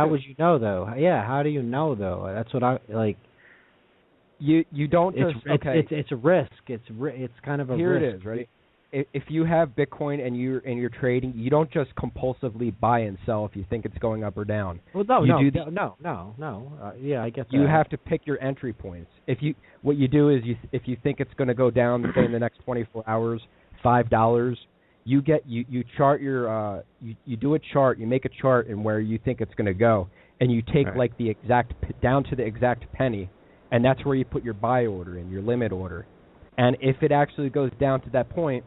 would you know though? Yeah, how do you know though? That's what I like. You don't just it's a risk. It's kind of a Here risk. It is, right? If you have Bitcoin and you're trading, you don't just compulsively buy and sell if you think it's going up or down. Well, no. Yeah, I get that. You have to pick your entry points. What you do is if you think it's going to go down, say in the next 24 hours, $5. You chart your you do a chart. You make a chart in where you think it's going to go, and you take like the exact down to the exact penny, and that's where you put your buy order in, your limit order. And if it actually goes down to that point,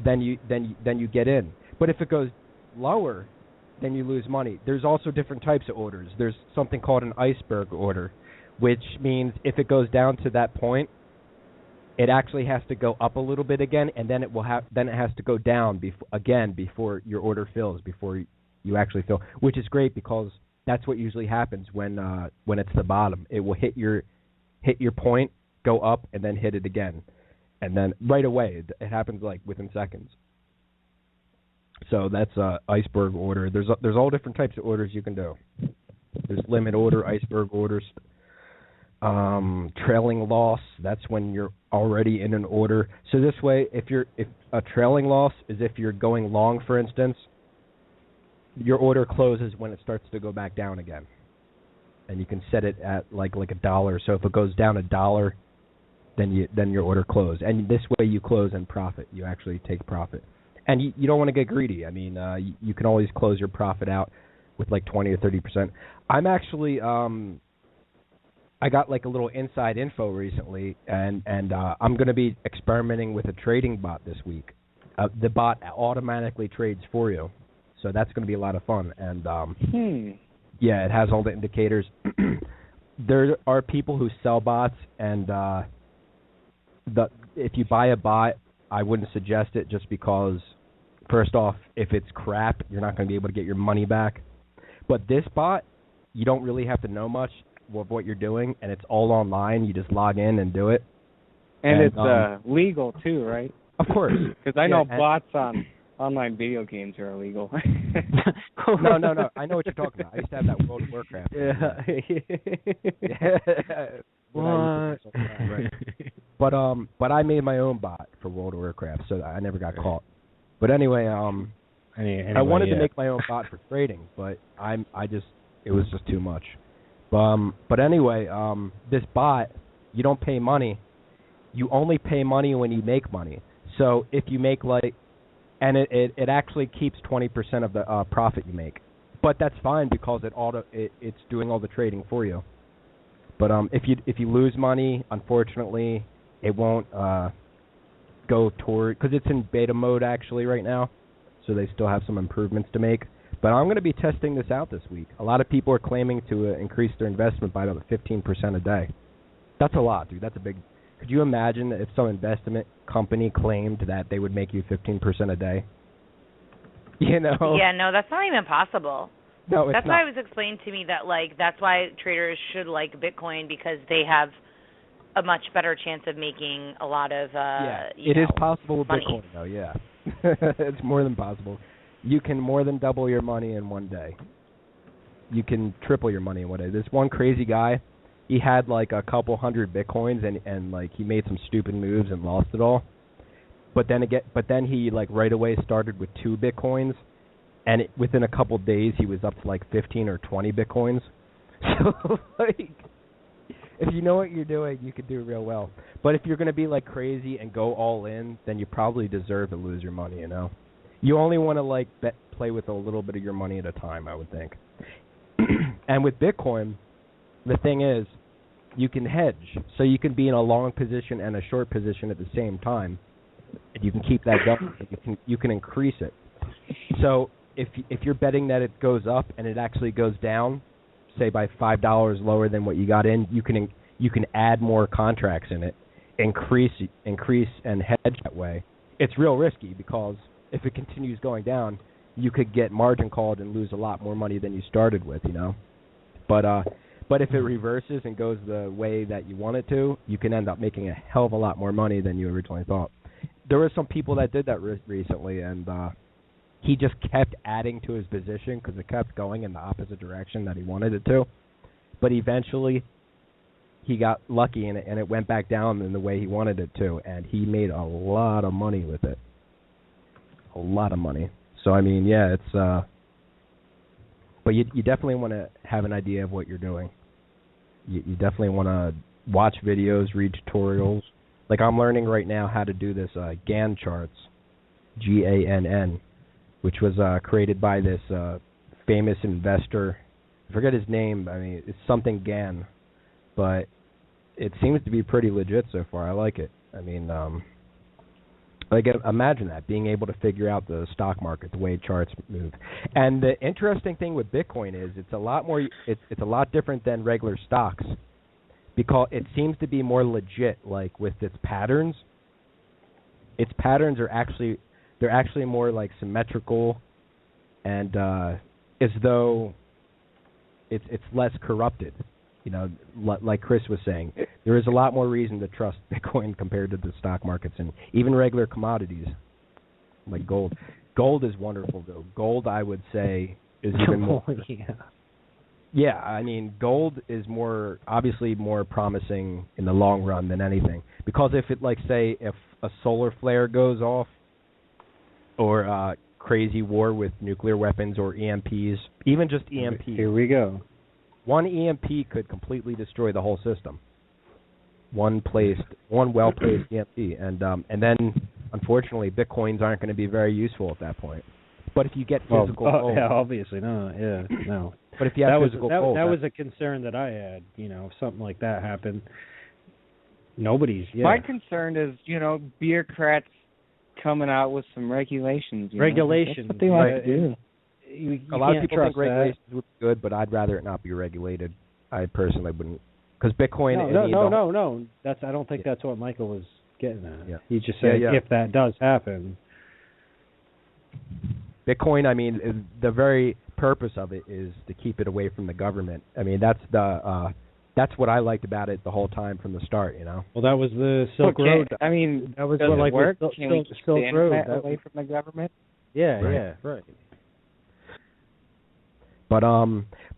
then you get in. But if it goes lower, then you lose money. There's also different types of orders. There's something called an iceberg order, which means if it goes down to that point, it actually has to go up a little bit again, and then it has to go down before your order fills, before you actually fill, which is great because that's what usually happens when it's the bottom. It will hit your point, go up, and then hit it again, and then right away it happens like within seconds. So that's iceberg order. There's all different types of orders you can do. There's limit order, iceberg orders, trailing loss. That's when you're already in an order. So this way, if a trailing loss is if you're going long, for instance, your order closes when it starts to go back down again, and you can set it at like $1. So if it goes down $1, then your order closes, and this way you close and profit. You actually take profit. And you don't want to get greedy. I mean, you can always close your profit out with like 20 or 30%. I'm actually, I got like a little inside info recently, and I'm going to be experimenting with a trading bot this week. The bot automatically trades for you, so that's going to be a lot of fun. And yeah, it has all the indicators. There are people who sell bots, and if you buy a bot, I wouldn't suggest it just because, first off, if it's crap, you're not going to be able to get your money back. But this bot, you don't really have to know much of what you're doing, and it's all online. You just log in and do it. And it's legal, too, right? Of course. Because I know bots on online video games are illegal. No. I know what you're talking about. I used to have that World of Warcraft. What? Right. But I made my own bot for World of Warcraft, so I never got caught. But anyway, I wanted to make my own bot for trading, but it was just too much. But anyway, this bot, you don't pay money. You only pay money when you make money. So if you make and it actually keeps 20% of the profit you make. But that's fine because it's doing all the trading for you. But if you lose money, unfortunately, it won't go toward, because it's in beta mode actually right now, so they still have some improvements to make. But I'm going to be testing this out this week. A lot of people are claiming to increase their investment by about 15% a day. That's a lot, dude. That's a big. Could you imagine if some investment company claimed that they would make you 15% a day? You know? Yeah, no, that's not even possible. No, it's that's not. why it was explained to me that that's why traders should like Bitcoin, because they have a much better chance of making a lot of it is possible with money. Bitcoin though, yeah. It's more than possible. You can more than double your money in one day. You can triple your money in one day. This one crazy guy, he had like a couple hundred Bitcoins and like he made some stupid moves and lost it all. But then he like right away started with 2 Bitcoins, and within a couple days he was up to like 15 or 20 Bitcoins. So like, if you know what you're doing, you could do real well. But if you're going to be like crazy and go all in, then you probably deserve to lose your money, you know. You only want to play with a little bit of your money at a time, I would think. And with Bitcoin, the thing is, you can hedge. So you can be in a long position and a short position at the same time. And you can keep that going. You can increase it. So if you're betting that it goes up and it actually goes down, say by $5 lower than what you got in, you can add more contracts in it, increase and hedge that way. It's real risky because if it continues going down, you could get margin called and lose a lot more money than you started with, you know. But if it reverses and goes the way that you want it to, you can end up making a hell of a lot more money than you originally thought. There were some people that did that recently, and he just kept adding to his position because it kept going in the opposite direction that he wanted it to. But eventually, he got lucky and it went back down in the way he wanted it to, and he made a lot of money with it. A lot of money. So, I mean, yeah, it's... But you definitely want to have an idea of what you're doing. You definitely want to watch videos, read tutorials. Like I'm learning right now how to do this Gann charts, Gann, which was created by this famous investor. I forget his name. I mean, it's something Gann, but it seems to be pretty legit so far. I like it. I mean, like imagine that, being able to figure out the stock market, the way charts move. And the interesting thing with Bitcoin is it's a lot more. It's a lot different than regular stocks because it seems to be more legit. Like with its patterns are actually more like symmetrical, and as though it's less corrupted. You know, like Chris was saying, there is a lot more reason to trust Bitcoin compared to the stock markets and even regular commodities like gold. Gold is wonderful, though. Gold, I would say, is even more. Yeah, I mean, gold is obviously more promising in the long run than anything. Because if a solar flare goes off, or a crazy war with nuclear weapons or EMPs, even just EMPs. Here we go. One EMP could completely destroy the whole system. One well-placed EMP, and then unfortunately, Bitcoins aren't going to be very useful at that point. But if you get physical gold, yeah, obviously not. Yeah, no. But if you have physical gold, that was a concern that I had. You know, if something like that happened, nobody's. Yeah. My concern is, bureaucrats coming out with some regulations. Regulations. That's what they like to do. You a lot of people think that. regulations would be good, but I'd rather it not be regulated. I personally wouldn't, because Bitcoin. No. I don't think that's what Michael was getting at. Yeah. He just said if that does happen. Bitcoin. I mean, the very purpose of it is to keep it away from the government. I mean, that's what I liked about it the whole time from the start. Well, that was the Silk Road. I mean, that was does what it like work? the Can we keep Silk the Road away from the government? Yeah, right. right.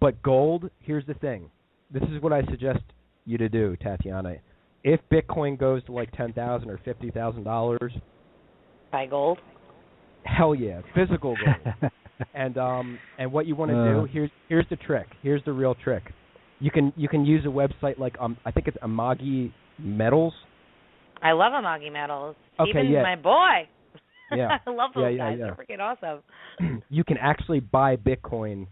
But gold, here's the thing. This is what I suggest you to do, Tatiana. If Bitcoin goes to like $10,000 or $50,000, buy gold. Hell yeah, physical gold. And what you want to do, here's the trick. Here's the real trick. You can use a website like I think it's Amagi Metals. I love Amagi Metals. Okay, Even my boy. Yeah. I love those guys. Yeah. They're freaking awesome. You can actually buy Bitcoin.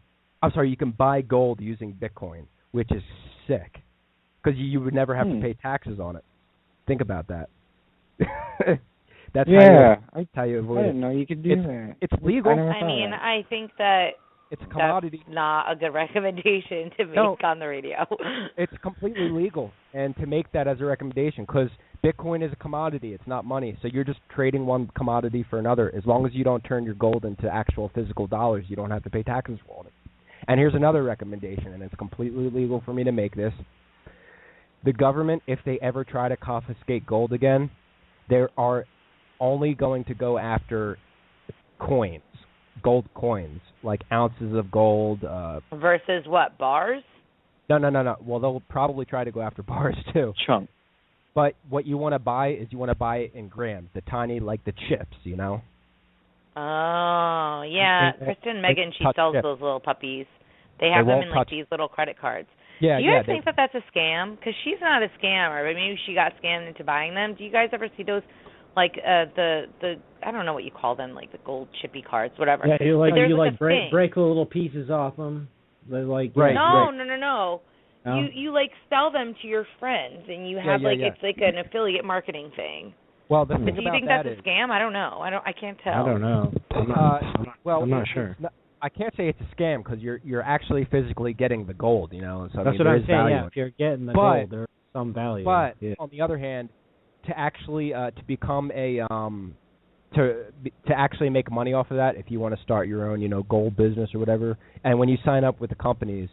You can buy gold using Bitcoin, which is sick, because you would never have to pay taxes on it. Think about that. That's how you avoid it. I didn't know you could do that. It's legal. I think that it's a commodity. That's not a good recommendation to make on the radio. It's completely legal, and to make that as a recommendation, because Bitcoin is a commodity. It's not money. So you're just trading one commodity for another. As long as you don't turn your gold into actual physical dollars, you don't have to pay taxes for it. And here's another recommendation, and it's completely legal for me to make this. The government, if they ever try to confiscate gold again, they are only going to go after coins, gold coins, like ounces of gold. Versus what, bars? No. Well, they'll probably try to go after bars too. Chunk. But what you want to buy is it in grams, the tiny, like the chips, Oh, yeah. Kristen Megan, she sells those little puppies. They have them in like these little credit cards. Yeah, do you guys think that that's a scam? Because she's not a scammer, but maybe she got scammed into buying them. Do you guys ever see those, like the I don't know what you call them, like the gold chippy cards, whatever. Yeah, you break the little pieces off them. They're like No. You like sell them to your friends, and you have it's like an affiliate marketing thing. Well, do you think that's a scam? I don't know. I can't tell. I don't know. I'm not sure. I can't say it's a scam because you're actually physically getting the gold, So that's what I'm saying. Yeah, if you're getting the gold, there's some value. But on the other hand, to actually to become a to actually make money off of that, if you want to start your own gold business or whatever, and when you sign up with the companies,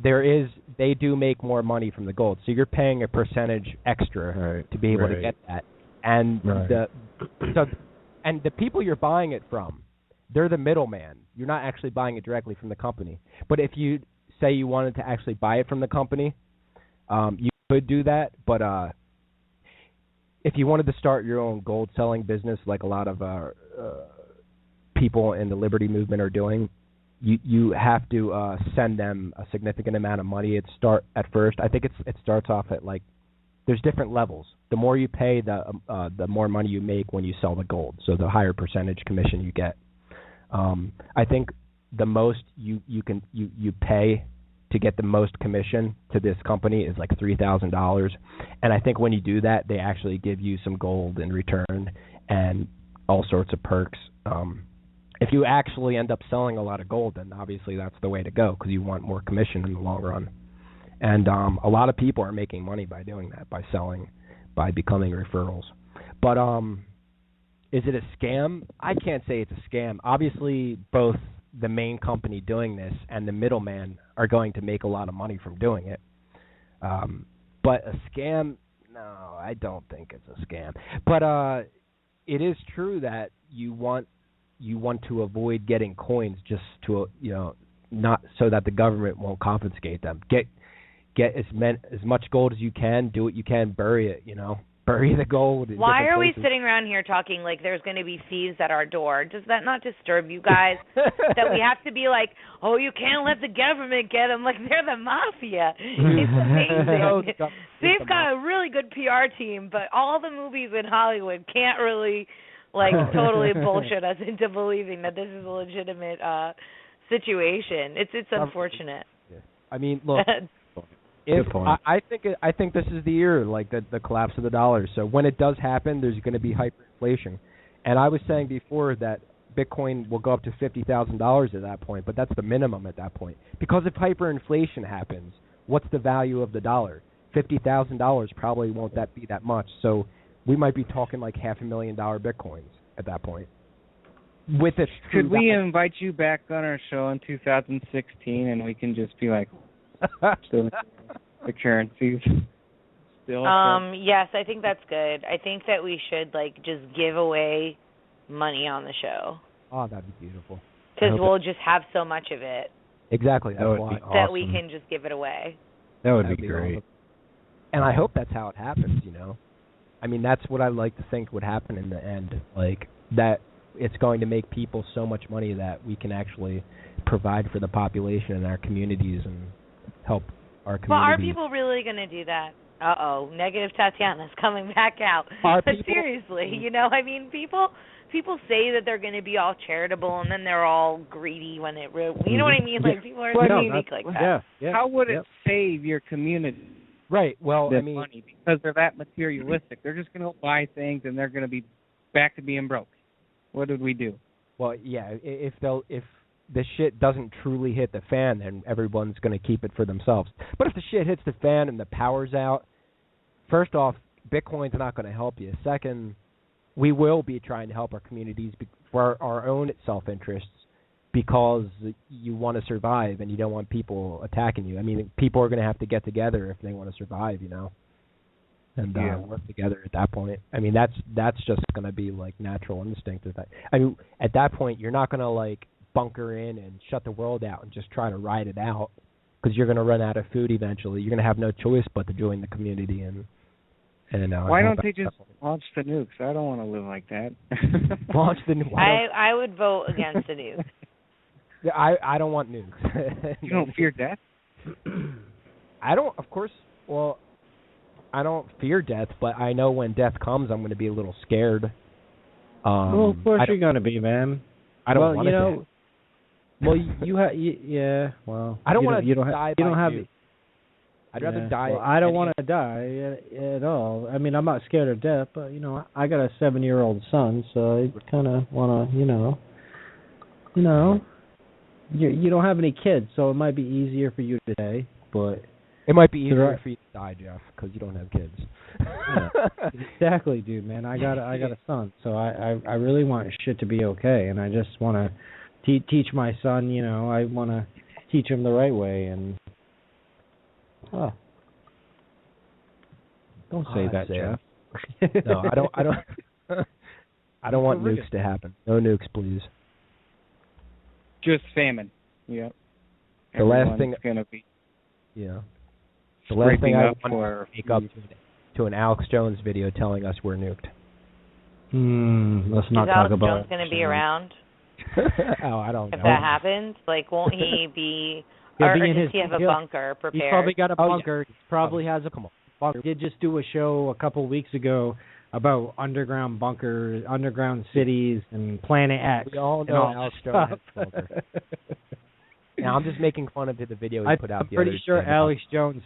they do make more money from the gold, so you're paying a percentage extra to be able to get that, and the people you're buying it from, they're the middleman. You're not actually buying it directly from the company. But if you say you wanted to actually buy it from the company, you could do that. But if you wanted to start your own gold selling business, like a lot of people in the Liberty movement are doing, you have to send them a significant amount of money. At first. I think it starts off at there's different levels. The more you pay, the more money you make when you sell the gold. So the higher percentage commission you get. I think the most you pay to get the most commission to this company is like $3,000, and I think when you do that, they actually give you some gold in return and all sorts of perks. If you actually end up selling a lot of gold, then obviously that's the way to go because you want more commission in the long run. And a lot of people are making money by doing that, by selling, by becoming referrals. But is it a scam? I can't say it's a scam. Obviously, both the main company doing this and the middleman are going to make a lot of money from doing it. But a scam, no, I don't think it's a scam. But it is true that you want to avoid getting coins just to, not so that the government won't confiscate them. Get as much gold as you can, do what you can, bury it, bury the gold. Why are we sitting around here talking like there's going to be thieves at our door? Does that not disturb you guys? That we have to be like, oh, you can't let the government get them, like they're the mafia. It's amazing. They've got a really good PR team, but all the movies in Hollywood can't really totally bullshit us into believing that this is a legitimate situation. It's unfortunate. I mean, look, I think this is the year, the collapse of the dollar. So when it does happen, there's going to be hyperinflation. And I was saying before that Bitcoin will go up to $50,000 at that point, but that's the minimum at that point. Because if hyperinflation happens, what's the value of the dollar? $50,000 probably won't be that much. So we might be talking like $500,000 Bitcoins at that point. Could we invite you back on our show in 2016 and we can just be like, the currencies still? Yes, I think that's good. I think that we should just give away money on the show. Oh, that'd be beautiful. Because we'll just have so much of it. Exactly. That's why. That we can just give it away. That would be great. Awesome. And I hope that's how it happens, I mean, that's what I like to think would happen in the end, that it's going to make people so much money that we can actually provide for the population in our communities and help our communities. Well, are people really going to do that? Uh-oh, negative Tatiana's coming back out. But seriously, I mean, people say that they're going to be all charitable and then they're all greedy when it really, you know what I mean? People are unique like that. Yeah. How would it save your community? Right. Well, money because they're that materialistic. They're just going to buy things and they're going to be back to being broke. What did we do? Well, yeah. If the shit doesn't truly hit the fan, then everyone's going to keep it for themselves. But if the shit hits the fan and the power's out, first off, Bitcoin's not going to help you. Second, we will be trying to help our communities for our own self-interests because you want to survive and you don't want people attacking you. I mean, people are going to have to get together if they want to survive, and work together at that point. I mean, that's just going to be natural instinct. I mean, at that point, you're not going to bunker in and shut the world out and just try to ride it out because you're going to run out of food eventually. You're going to have no choice but to join the community and why don't they just launch the nukes? I don't want to live like that. Launch the nukes. I would vote against the nukes. Yeah, I don't want nukes. You don't fear death? I don't. Of course. Well, I don't fear death, but I know when death comes, I'm going to be a little scared. Well, of course you're going to be, man. I don't want to. Well, yeah. Well, I don't want to die. You don't have. I'd rather die. Well, I don't want to die at all. I mean, I'm not scared of death, but I got a 7-year-old son, so I kind of want to, you don't have any kids, so it might be easier for you to say, but it might be easier for you to die, Jeff, because you don't have kids. Yeah, exactly, dude, man. I got a son, so I really want shit to be okay, and I just want to teach my son. I want to teach him the right way, and don't say that, Jeff. No, I don't. I don't want nukes to happen. No nukes, please. Just famine. Yep. The last thing gonna be. Yeah. The last thing I want to make up to an Alex Jones video telling us we're nuked. Let's not talk about. Is Alex Jones going to be around? Oh, I don't know. If that happens, won't he be? Or does he have a bunker prepared? He's probably got a bunker. He probably has a bunker. He did just do a show a couple weeks ago about underground bunkers, underground cities, and Planet X. We all know Alex Jones has a bunker. Now, I'm just making fun of the video he put out. I'm pretty sure Alex Jones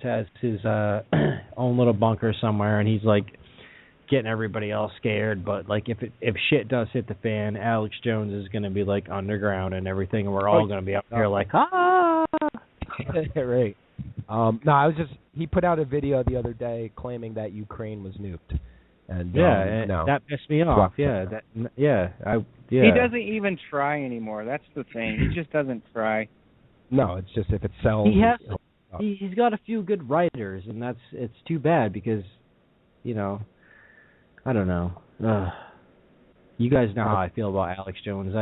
has his own little bunker somewhere, and he's like getting everybody else scared. But like if shit does hit the fan, Alex Jones is gonna be like underground and everything, and we're all gonna be up here like ah. Right. No, he put out a video the other day claiming that Ukraine was nuked. And that pissed me off. He doesn't even try anymore. That's the thing. He just doesn't try. No, it's just if it sells. He's got a few good writers, and it's too bad because, I don't know. You guys know how I feel about Alex Jones.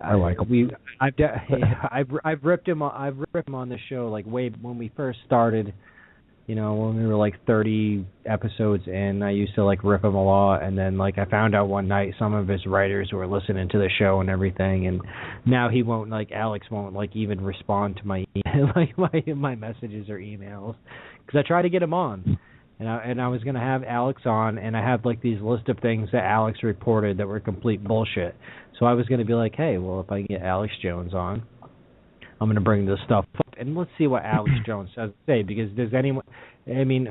I like him. I've ripped him on the show like way when we first started. When we were like 30 episodes in, I used to like rip him a lot, and then like I found out one night some of his writers were listening to the show and everything, and now he won't Alex won't even respond to my my messages or emails because I try to get him on, and I was gonna have Alex on, and I have like these list of things that Alex reported that were complete bullshit, so I was gonna be like, hey, well if I can get Alex Jones on, I'm going to bring this stuff up, and let's see what Alex Jones has to say, because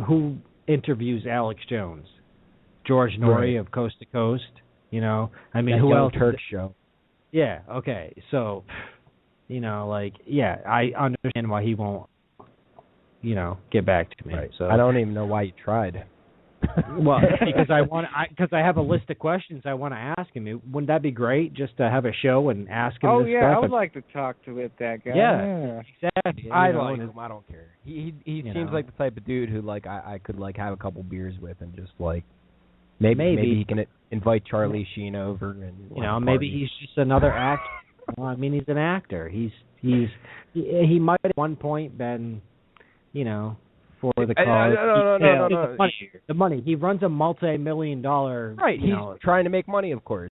who interviews Alex Jones? George Norrie of Coast to Coast, who else? Turk show. Yeah, okay, so, I understand why he won't, get back to me. Right. So I don't even know why you tried. Well, because I have a list of questions I want to ask him. Wouldn't that be great, just to have a show and ask him this stuff? I would like to talk to that guy. Yeah. Exactly. I like him. I don't care. He seems like the type of dude who I could have a couple beers with and just maybe he can invite Charlie Sheen over and maybe he's just another actor. Well, he's an actor. He might at one point been, for the cause. No. The money. He runs a multi-million-dollar. Right. He's trying to make money, of course.